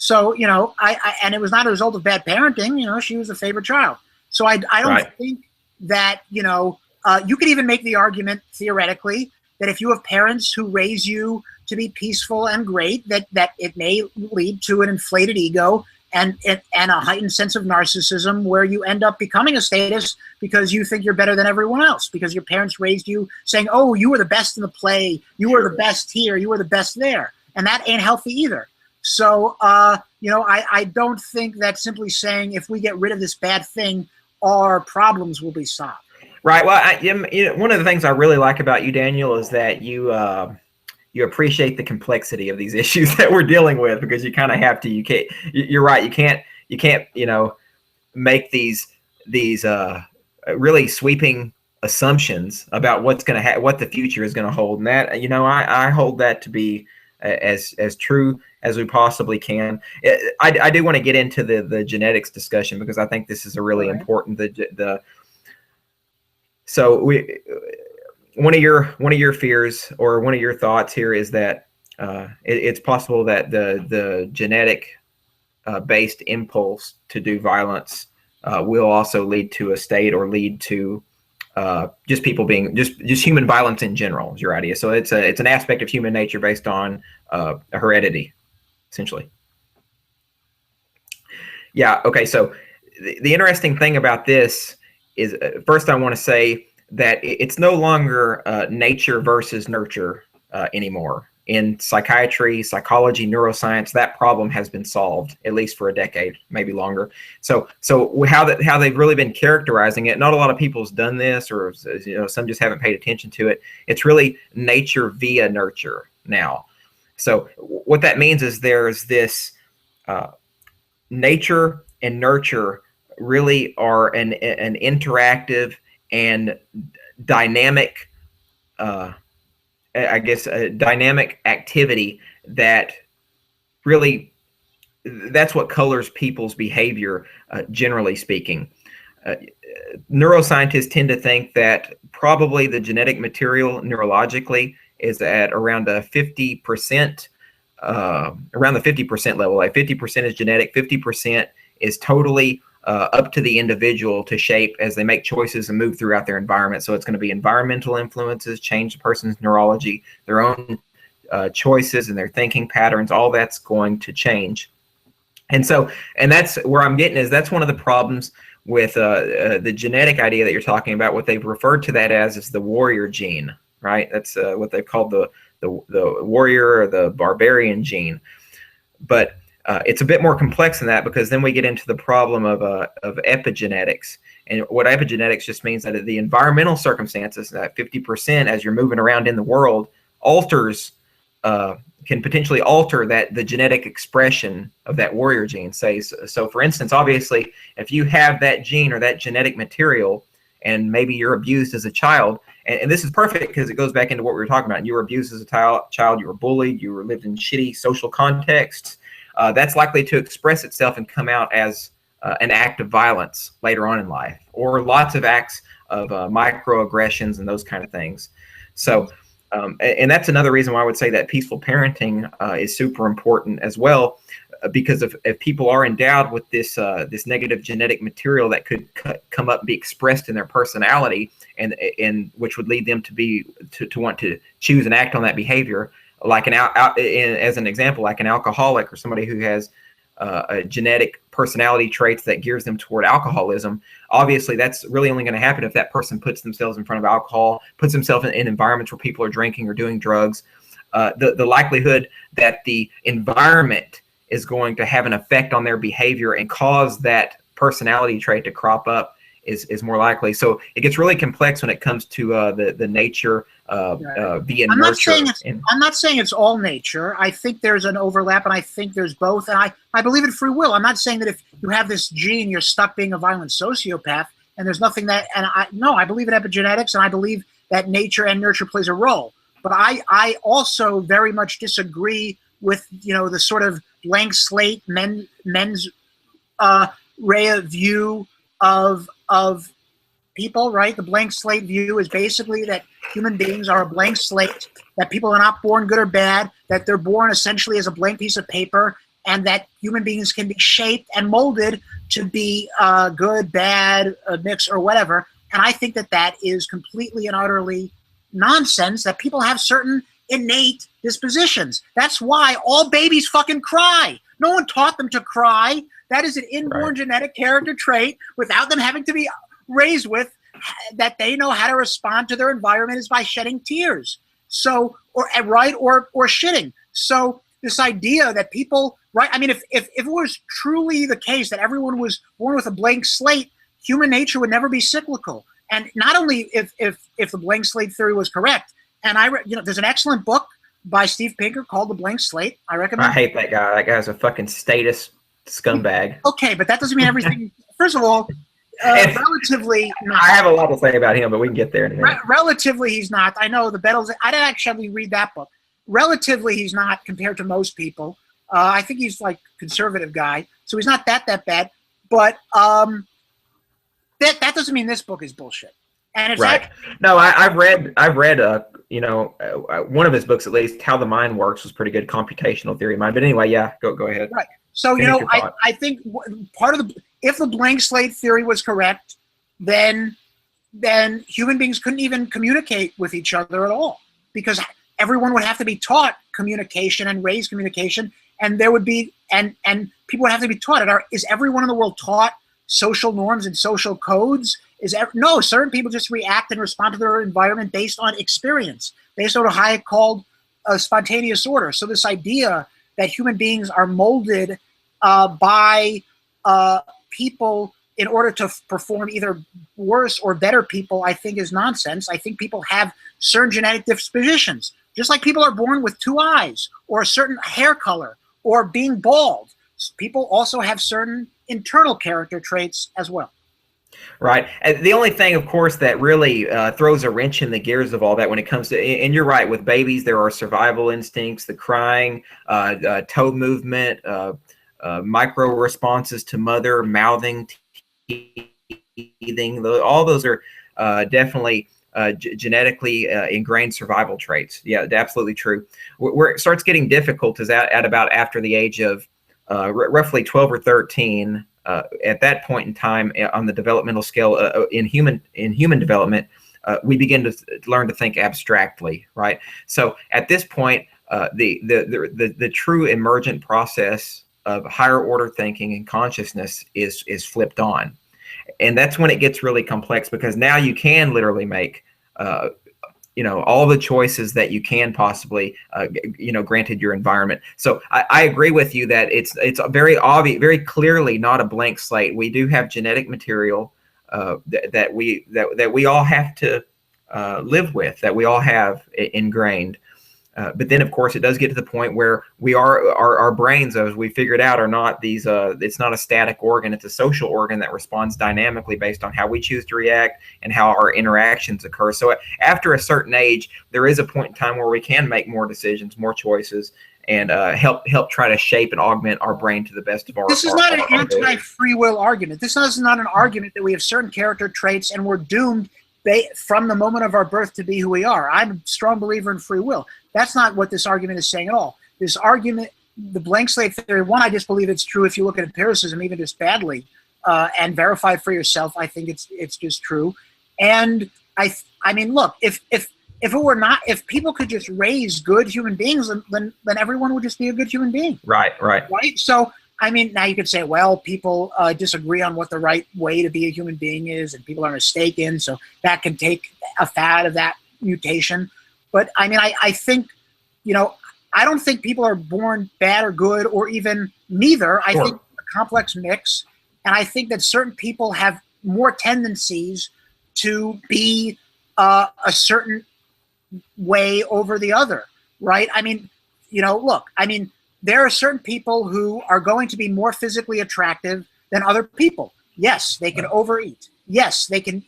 So, and it was not a result of bad parenting, she was a favorite child. So I don't think that, you could even make the argument theoretically that if you have parents who raise you to be peaceful and great, that it may lead to an inflated ego and a heightened sense of narcissism where you end up becoming a statist because you think you're better than everyone else because your parents raised you saying, oh, you were the best in the play, you were the best here, you were the best there. And that ain't healthy either. So, I don't think that simply saying if we get rid of this bad thing, our problems will be solved. Right. Well, one of the things I really like about you, Daniel, is that you appreciate the complexity of these issues that we're dealing with, because you kind of have to. You're right. You can't make these really sweeping assumptions about what's going to what the future is going to hold. And that, I hold that to be as true as we possibly can. I do want to get into the genetics discussion, because I think this is a really important So one of your fears, or one of your thoughts here, is that it's possible that the genetic based impulse to do violence will also lead to a state, or lead to just people being just human violence in general, is your idea. So it's an aspect of human nature based on heredity, essentially. Yeah. Okay. So the interesting thing about this is, first I want to say that it's no longer nature versus nurture anymore. In psychiatry, psychology, neuroscience, that problem has been solved, at least for a decade, maybe longer. So how they've really been characterizing it, not a lot of people's done this, or some just haven't paid attention to it. It's really nature via nurture now. So what that means is there's this nature and nurture really are an interactive and dynamic, a dynamic activity that really, that's what colors people's behavior, generally speaking. Neuroscientists tend to think that probably the genetic material neurologically is at around a 50%, around the 50% level. Like 50% is genetic, 50% is totally up to the individual to shape as they make choices and move throughout their environment. So it's going to be environmental influences, change the person's neurology, their own choices and their thinking patterns. All that's going to change. And so, and that's where I'm getting is that's one of the problems with the genetic idea that you're talking about. What they've referred to that as is the warrior gene, right? That's what they've called the warrior or the barbarian gene. But it's a bit more complex than that, because then we get into the problem of epigenetics. And what epigenetics just means that the environmental circumstances, that 50% as you're moving around in the world, alters can potentially alter the genetic expression of that warrior gene. So for instance, obviously, if you have that gene or that genetic material, and maybe you're abused as a child, and this is perfect because it goes back into what we were talking about. You were abused as a child, you were bullied, you were lived in shitty social contexts. That's likely to express itself and come out as an act of violence later on in life, or lots of acts of microaggressions and those kind of things. So, and that's another reason why I would say that peaceful parenting is super important as well, because if people are endowed with this this negative genetic material that could come up and be expressed in their personality, and which would lead them to want to choose and act on that behavior, like as an example, like an alcoholic or somebody who has a genetic personality traits that gears them toward alcoholism. Obviously, that's really only going to happen if that person puts themselves in front of alcohol, puts themselves in environments where people are drinking or doing drugs. The likelihood that the environment is going to have an effect on their behavior and cause that personality trait to crop up is more likely. So it gets really complex when it comes to the nature via nurture. I'm not saying it's all nature. I think there's an overlap, and I think there's both. And I believe in free will. I'm not saying that if you have this gene, you're stuck being a violent sociopath, and there's nothing that. And I believe in epigenetics, and I believe that nature and nurture plays a role. But I also very much disagree with the sort of blank slate men's rea view of people, right? The blank slate view is basically that human beings are a blank slate, that people are not born good or bad, that they're born essentially as a blank piece of paper, and that human beings can be shaped and molded to be good, bad, a mix, or whatever. And I think that is completely and utterly nonsense, that people have certain innate dispositions. That's why all babies fucking cry. No one taught them to cry. That is an inborn genetic character trait without them having to be raised with, that they know how to respond to their environment is by shedding tears. So, or shitting. So this idea that people, right? I mean, if it was truly the case that everyone was born with a blank slate, human nature would never be cyclical. And not only if the blank slate theory was correct, and there's an excellent book by Steve Pinker called The Blank Slate. I recommend. I hate that guy. That guy's a fucking status scumbag. Okay, but that doesn't mean everything. First of all, relatively. Not. I have a lot to say about him, but we can get there in a minute. Relatively, he's not. I know the Beatles. I didn't actually read that book. Relatively, he's not compared to most people. I think he's like conservative guy, so he's not that bad. But that doesn't mean this book is bullshit. And it's right. No, I've read one of his books, at least, How the Mind Works, was pretty good computational theory of mind. But anyway, yeah, go ahead. Right. So, I think part of if the blank slate theory was correct, then human beings couldn't even communicate with each other at all, because everyone would have to be taught communication and raised communication, and there would be and people would have to be taught it. Is everyone in the world taught social norms and social codes? No, certain people just react and respond to their environment based on experience, based on what Hayek called spontaneous order. So this idea that human beings are molded by people in order to perform either worse or better people, I think is nonsense. I think people have certain genetic dispositions, just like people are born with 2 eyes or a certain hair color or being bald. People also have certain internal character traits as well. Right. And the only thing, of course, that really throws a wrench in the gears of all that when it comes to, and you're right, with babies, there are survival instincts, the crying, toe movement, micro responses to mother, mouthing, teething. All those are definitely genetically ingrained survival traits. Yeah, absolutely true. Where it starts getting difficult is at about after the age of roughly 12 or 13. at that point in time on the developmental scale in human development, we begin to learn to think abstractly, right? So at this point, the true emergent process of higher order thinking and consciousness is flipped on, and that's when it gets really complex, because now you can literally make all the choices that you can possibly, granted your environment. So I agree with you that it's very obvious, very clearly not a blank slate. We do have genetic material that we all have to live with, that we all have ingrained. But then, of course, it does get to the point where our brains, as we figured out, are not these. It's not a static organ; it's a social organ that responds dynamically based on how we choose to react and how our interactions occur. So, after a certain age, there is a point in time where we can make more decisions, more choices, and help try to shape and augment our brain to the best of our. This is not an anti-free will argument. This is not an argument that we have certain character traits and we're doomed from the moment of our birth to be who we are. I'm a strong believer in free will. That's not what this argument is saying at all. This argument, the blank slate theory, one, I just believe it's true if you look at empiricism, even just badly, and verify it for yourself. I think it's just true. And I mean, look, if it were not, if people could just raise good human beings, then everyone would just be a good human being. Right. So, I mean, now you could say, well, people disagree on what the right way to be a human being is, and people are mistaken, so that can take a fad of that mutation. But I mean, I think, I don't think people are born bad or good, or even neither. I think a complex mix, and I think that certain people have more tendencies to be a certain way over the other, right? I mean, look, I mean, there are certain people who are going to be more physically attractive than other people. Yes, they can overeat. Yes, they can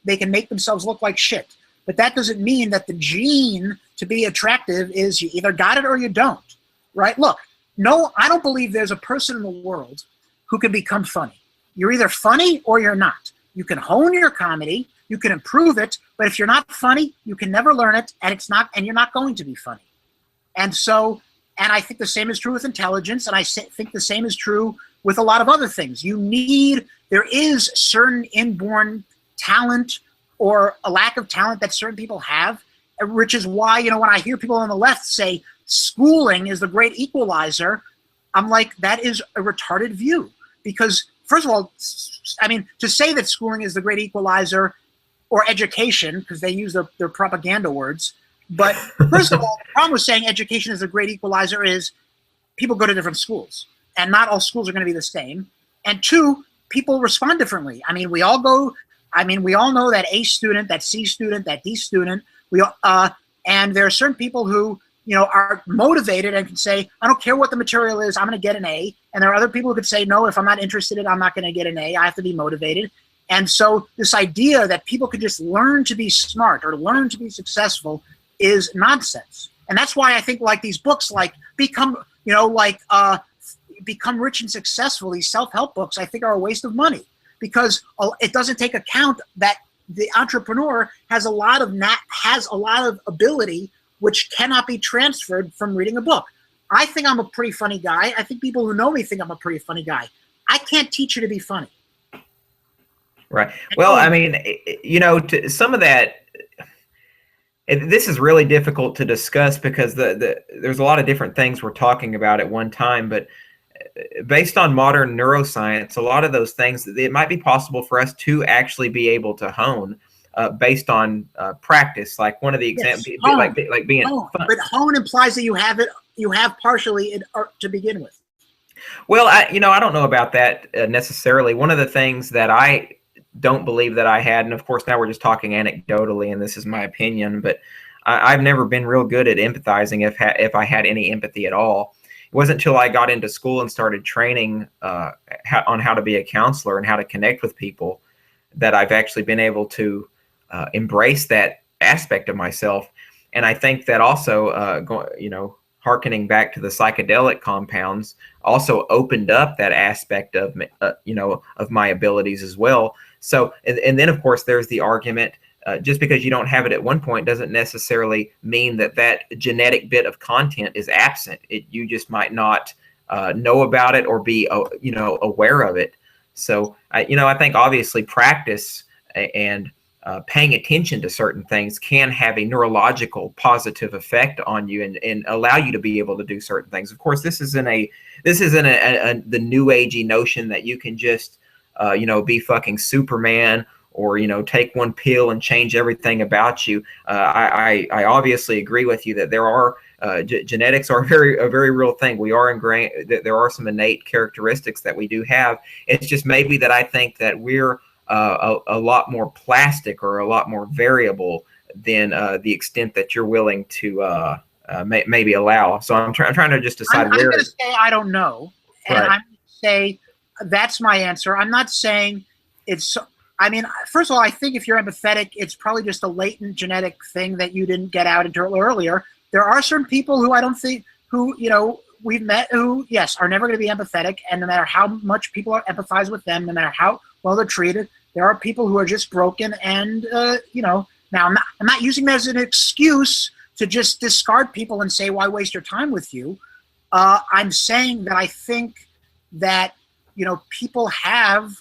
make themselves look like shit. But that doesn't mean that the gene to be attractive is you either got it or you don't, right? Look, no, I don't believe there's a person in the world who can become funny. You're either funny or you're not. You can hone your comedy, you can improve it, but if you're not funny, you can never learn it, and you're not going to be funny. And I think the same is true with intelligence, and I think the same is true with a lot of other things. There is certain inborn talent or a lack of talent that certain people have, which is why, when I hear people on the left say schooling is the great equalizer, I'm like, that is a retarded view. Because, first of all, I mean, to say that schooling is the great equalizer, or education, because they use their propaganda words, but first of all, the problem with saying education is a great equalizer is people go to different schools, and not all schools are going to be the same. And two, people respond differently. I mean, we all know that A student, that C student, that D student, and there are certain people who, are motivated and can say, I don't care what the material is, I'm going to get an A. And there are other people who could say, no, if I'm not interested in it, I'm not going to get an A. I have to be motivated. And so this idea that people could just learn to be smart or learn to be successful is nonsense. And that's why I think like these books like Become Rich and Successful, these self-help books, I think are a waste of money, because it doesn't take account that the entrepreneur has a lot of ability which cannot be transferred from reading a book. I think I'm a pretty funny guy. I think people who know me think I'm a pretty funny guy. I can't teach you to be funny. Right. Well, I mean, to some of that, this is really difficult to discuss because there's a lot of different things we're talking about at one time, but based on modern neuroscience, a lot of those things, it might be possible for us to actually be able to hone based on practice. Like one of the examples, like being fun. But hone implies that you have partially to begin with. Well, I don't know about that necessarily. One of the things that I don't believe that I had, and of course now we're just talking anecdotally, and this is my opinion, but I've never been real good at empathizing if I had any empathy at all. It wasn't until I got into school and started training on how to be a counselor and how to connect with people that I've actually been able to embrace that aspect of myself. And I think that also, hearkening back to the psychedelic compounds, also opened up that aspect of of my abilities as well. So, and then of course there's the argument, just because you don't have it at one point doesn't necessarily mean that genetic bit of content is absent. You just might not know about it or be aware of it. So I think obviously practice and paying attention to certain things can have a neurological positive effect on you and allow you to be able to do certain things. Of course, this isn't the new agey notion that you can just be fucking Superman or take one pill and change everything about you. I obviously agree with you that there are genetics are a very real thing. We are ingrained that there are some innate characteristics that we do have. It's just maybe that I think that we're a lot more plastic or a lot more variable than the extent that you're willing to maybe allow. So I'm trying to just decide I'm where. going to say I don't know, and Right. I'm going to say that's my answer. I'm not saying it's. I mean, first of all, I think if you're empathetic, it's probably just a latent genetic thing that you didn't get out into earlier. There are certain people who I don't think we've met who, yes, are never going to be empathetic, and no matter how much people empathize with them, no matter how well they're treated, there are people who are just broken, and now I'm not using that as an excuse to just discard people and say, why waste your time with you? I'm saying that I think that people have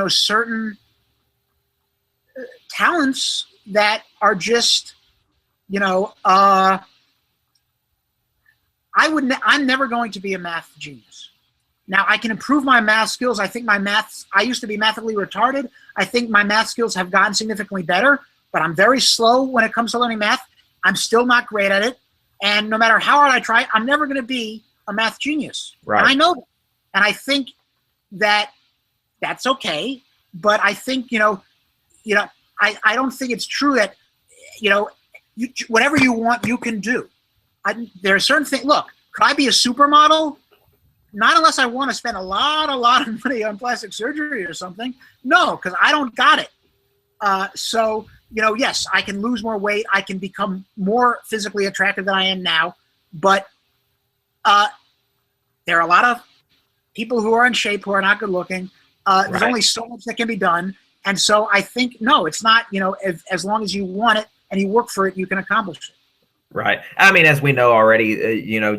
certain talents that are just I'm never going to be a math genius. Now, I can improve my math skills. I think I used to be mathically retarded. I think my math skills have gotten significantly better, but I'm very slow when it comes to learning math. I'm still not great at it. And no matter how hard I try, I'm never going to be a math genius. Right. And I know that. And I think that that's okay. But I think, I don't think it's true that, whatever you want, you can do. There are certain things. Look, could I be a supermodel? Not unless I want to spend a lot of money on plastic surgery or something. No, because I don't got it. So, yes, I can lose more weight. I can become more physically attractive than I am now. But there are a lot of people who are in shape who are not good looking. There's only so much that can be done. And so I think, no, it's not, as long as you want it and you work for it, you can accomplish it. Right. I mean, as we know already,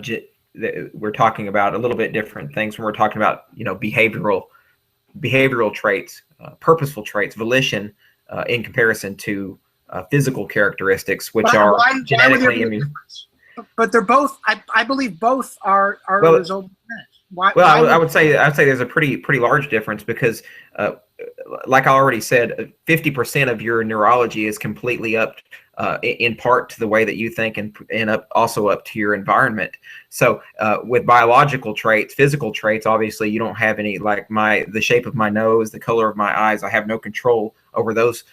we're talking about a little bit different things when we're talking about, behavioral traits, purposeful traits, volition, in comparison to physical characteristics, which are genetically immune. But they're both. I believe both are a result of genetics. I would say there's a pretty large difference because, like I already said, 50% of your neurology is completely up, in part to the way that you think, and also up to your environment. So with biological traits, physical traits, obviously you don't have any, like the shape of my nose, the color of my eyes. I have no control over those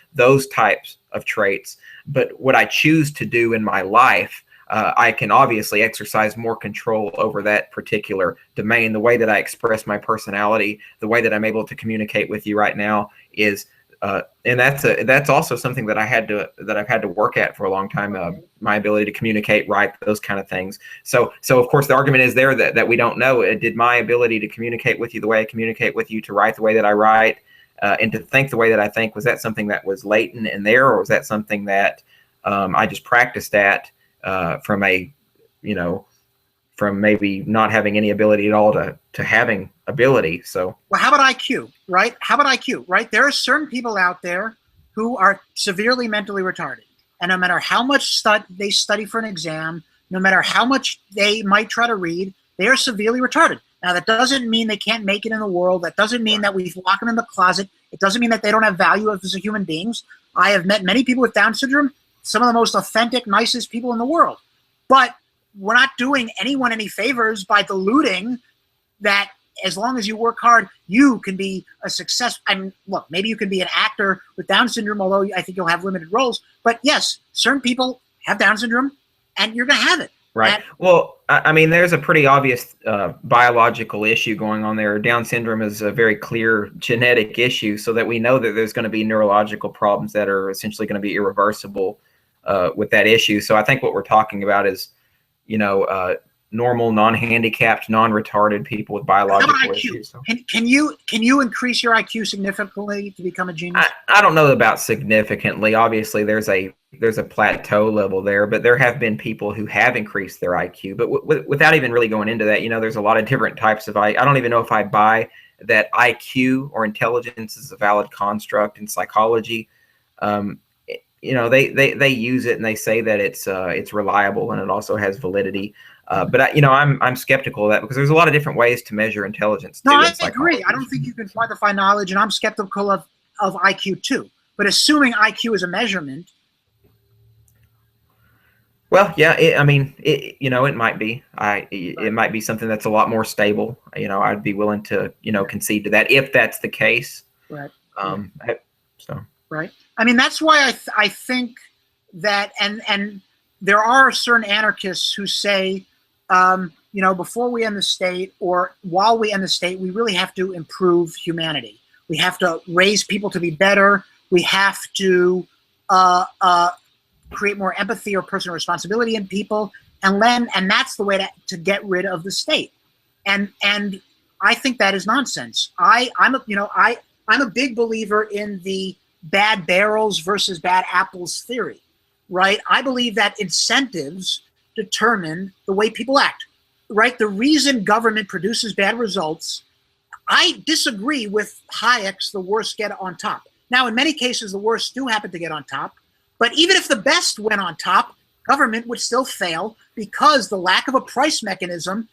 types of traits. But what I choose to do in my life, I can obviously exercise more control over that particular domain. The way that I express my personality, the way that I'm able to communicate with you right now is, and that's also something that I've had to work at for a long time. My ability to communicate, write, those kind of things. So of course the argument is there that we don't know. Did my ability to communicate with you the way I communicate with you, to write the way that I write, and to think the way that I think, was that something that was latent in there, or was that something that I just practiced at? From maybe not having any ability at all to having ability. So, well, how about IQ, right? Right? There are certain people out there who are severely mentally retarded, and no matter how much they study for an exam, no matter how much they might try to read, they are severely retarded. Now, that doesn't mean they can't make it in the world. That doesn't mean that we lock them in the closet. It doesn't mean that they don't have value as human beings. I have met many people with Down syndrome, some of the most authentic, nicest people in the world. But we're not doing anyone any favors by diluting that. As long as you work hard, you can be a success. I mean, look, maybe you can be an actor with Down syndrome, although I think you'll have limited roles. But yes, certain people have Down syndrome, and you're going to have it. Right. Well, I mean, there's a pretty obvious biological issue going on there. Down syndrome is a very clear genetic issue, so that we know that there's going to be neurological problems that are essentially going to be irreversible with that issue. So I think what we're talking about is, normal, non-handicapped, non-retarded people with biological issues. So. Can you increase your IQ significantly to become a genius? I don't know about significantly. Obviously, there's a plateau level there, but there have been people who have increased their IQ. But without even really going into that, there's a lot of different types of I don't even know if I buy that IQ or intelligence is a valid construct in psychology. They use it and they say that it's reliable and it also has validity. But I'm skeptical of that because there's a lot of different ways to measure intelligence. No, I agree. I don't think you can quantify knowledge, and I'm skeptical of IQ too. But assuming IQ is a measurement. Well, yeah, it might be. It might be something that's a lot more stable. I'd be willing to, concede to that if that's the case. Right. Right. I mean, that's why I think that, and there are certain anarchists who say, before we end the state or while we end the state, we really have to improve humanity. We have to raise people to be better. We have to create more empathy or personal responsibility in people, and that's the way to get rid of the state. And I think that is nonsense. I'm a big believer in the bad barrels versus bad apples theory, right? I believe that incentives determine the way people act, right? The reason government produces bad results, I disagree with Hayek's the worst get on top. Now, in many cases, the worst do happen to get on top, but even if the best went on top, government would still fail because the lack of a price mechanism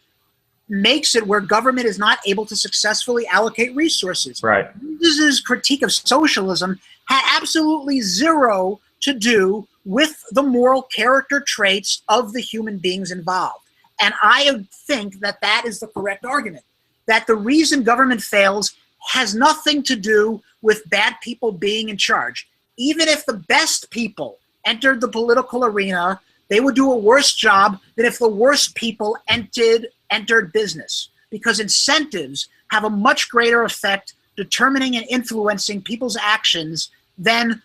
makes it where government is not able to successfully allocate resources. Right. His critique of socialism had absolutely zero to do with the moral character traits of the human beings involved. And I think that that is the correct argument, that the reason government fails has nothing to do with bad people being in charge. Even if the best people entered the political arena, they would do a worse job than if the worst people entered business, because incentives have a much greater effect determining and influencing people's actions than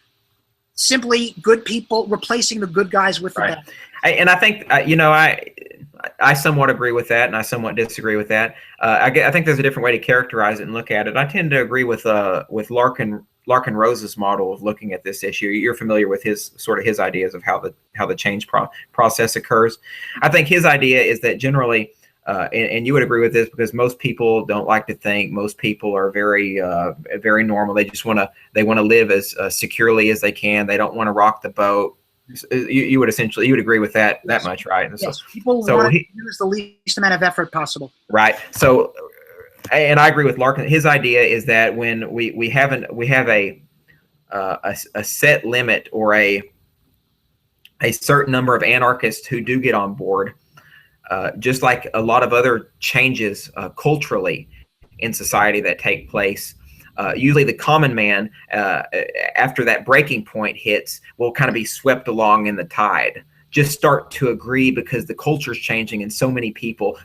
simply good people replacing the good guys with the bad. And I think, I somewhat agree with that, and I somewhat disagree with that. I think there's a different way to characterize it and look at it. I tend to agree with Larkin Rose's model of looking at this issue. You're familiar with his ideas of how the change process occurs. I think his idea is that generally, and you would agree with this because most people don't like to think. Most people are very very normal. They just want to live as securely as they can. They don't want to rock the boat. You would agree with that much, right? And yes, people want to use the least amount of effort possible. Right. So, and I agree with Larkin. His idea is that when we have a set limit or a certain number of anarchists who do get on board, just like a lot of other changes culturally in society that take place, usually the common man, after that breaking point hits, will kind of be swept along in the tide. Just start to agree because the culture's changing and so many people,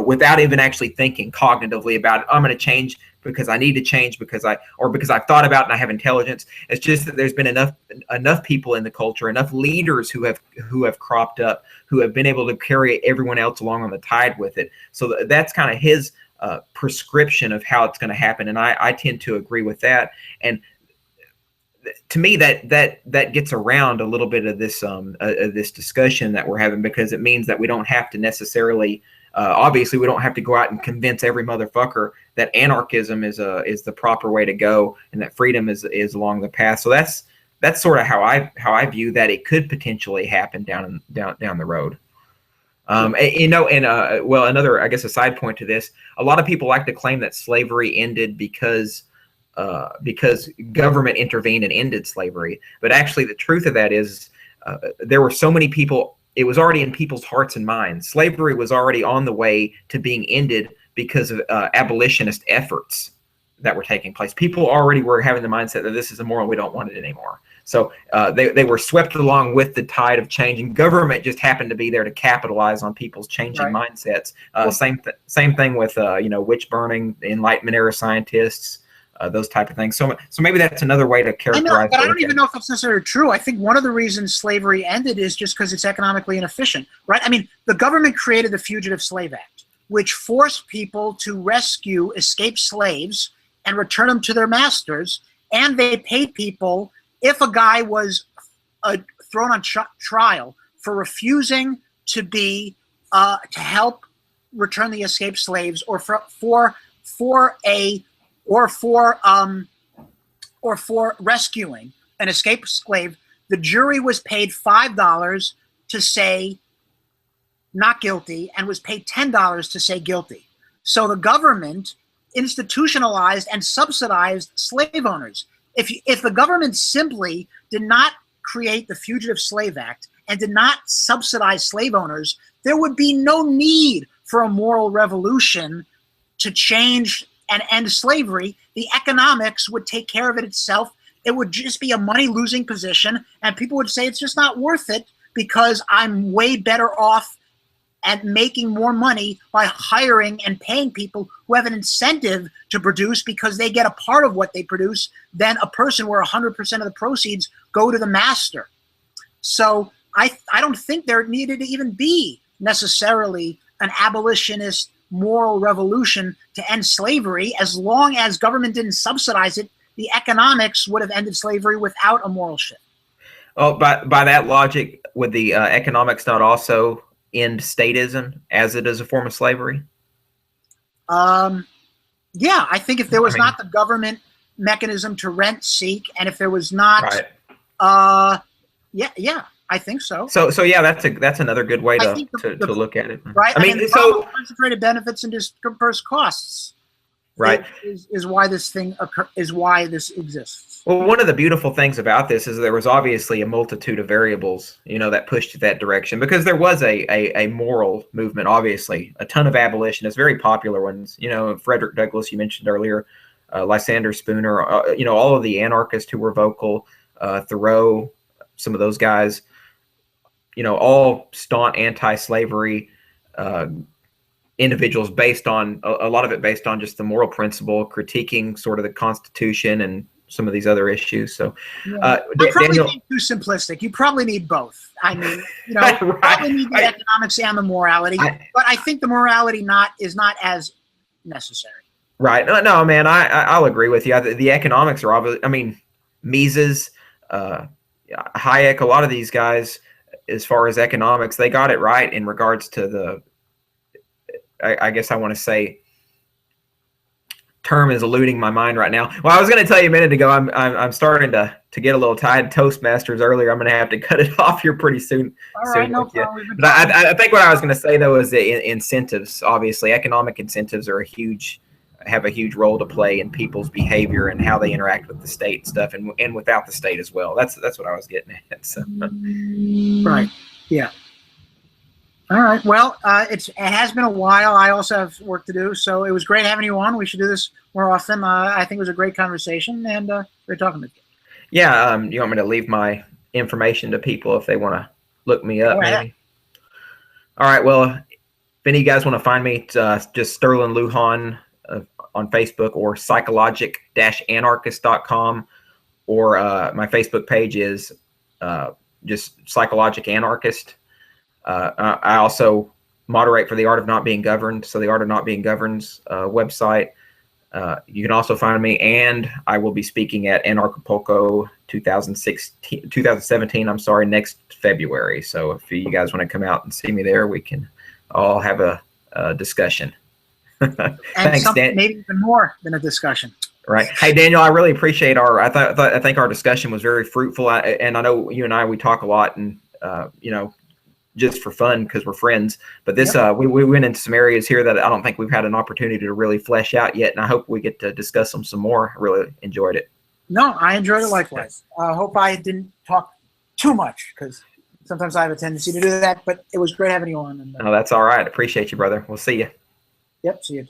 without even actually thinking cognitively about it, I'm going to change because I need to change because I've thought about it and I have intelligence. It's just that there's been enough people in the culture, enough leaders who have cropped up, who have been able to carry everyone else along on the tide with it. So that's kind of his prescription of how it's going to happen, and I tend to agree with that. And to me, that gets around a little bit of this discussion that we're having, because it means that we don't have to necessarily, obviously, we don't have to go out and convince every motherfucker that anarchism is the proper way to go and that freedom is along the path. So that's sort of how I view that it could potentially happen down the road. Another, I guess, a side point to this, a lot of people like to claim that slavery ended because government intervened and ended slavery. But actually, the truth of that is there were so many people, it was already in people's hearts and minds. Slavery was already on the way to being ended because of abolitionist efforts that were taking place. People already were having the mindset that this is immoral, we don't want it anymore. So they were swept along with the tide of change, and government just happened to be there to capitalize on people's changing mindsets. Same thing with witch burning, Enlightenment era scientists, those type of things. So maybe that's another way to characterize. But I don't even know if that's necessarily true. I think one of the reasons slavery ended is just because it's economically inefficient, right? I mean, the government created the Fugitive Slave Act, which forced people to rescue escaped slaves and return them to their masters, and they paid people if a guy was thrown on trial for refusing to help return the escaped slaves, or for a or for rescuing an escaped slave, the jury was paid $5 to say not guilty and was paid $10 to say guilty. So the government institutionalized and subsidized slave owners. If the government simply did not create the Fugitive Slave Act and did not subsidize slave owners, there would be no need for a moral revolution to change and end slavery. The economics would take care of it itself. It would just be a money-losing position, and people would say it's just not worth it because I'm way better off at making more money by hiring and paying people who have an incentive to produce because they get a part of what they produce than a person where 100% of the proceeds go to the master. So I don't think there needed to even be necessarily an abolitionist moral revolution to end slavery. As long as government didn't subsidize it, the economics would have ended slavery without a moral shift. Oh, by that logic, would the economics not also end statism as it is a form of slavery? Yeah, I think if there was not the government mechanism to rent seek, and if there was not, yeah, I think so. So yeah, that's another good way to look at it. Right. I mean, so concentrated benefits and dispersed costs. Right. Is why this exists. Well, one of the beautiful things about this is there was obviously a multitude of variables, that pushed that direction, because there was a moral movement, obviously, a ton of abolitionists, very popular ones, Frederick Douglass, you mentioned earlier, Lysander Spooner, all of the anarchists who were vocal, Thoreau, some of those guys, all staunch anti-slavery individuals based on a lot of it based on just the moral principle, critiquing sort of the Constitution and some of these other issues. So I'm probably being too simplistic. You probably need both. I mean, you probably need the economics and the morality, but I think the morality is not as necessary. Right. No, man, I'll agree with you. The economics are obviously, I mean, Mises, Hayek, a lot of these guys, as far as economics, they got it right in regards to I guess I want to say, term is eluding my mind right now. Well, I was going to tell you a minute ago, I'm starting to get a little tired. Toastmasters earlier. I'm going to have to cut it off here pretty soon. All right, no problem. But I think what I was going to say though is the incentives. Obviously, economic incentives have a huge role to play in people's behavior and how they interact with the state and stuff, and without the state as well. That's what I was getting at. So. Right. Yeah. All right. Well, it has been a while. I also have work to do, so it was great having you on. We should do this more often. I think it was a great conversation, and great talking with you. Yeah. You want me to leave my information to people if they want to look me up, maybe? All right. Well, if any of you guys want to find me, just Sterlin Lujan on Facebook, or psychologic-anarchist.com, or my Facebook page is just Psychologic Anarchist. I also moderate for the Art of Not Being Governed. So the Art of Not Being Governed's website. You can also find me, and I will be speaking at Anarchapulco 2017, next February. So if you guys want to come out and see me there, we can all have a discussion. Thanks, Dan. Maybe even more than a discussion. Right. Hey, Daniel, I really appreciate I think our discussion was very fruitful. And I know you and we talk a lot, and, just for fun because we're friends. But this, we went into some areas here that I don't think we've had an opportunity to really flesh out yet. And I hope we get to discuss them some more. I really enjoyed it. No, I enjoyed it likewise. I hope I didn't talk too much, because sometimes I have a tendency to do that. But it was great having you on. And, no, that's all right. Appreciate you, brother. We'll see you. Yep. See you.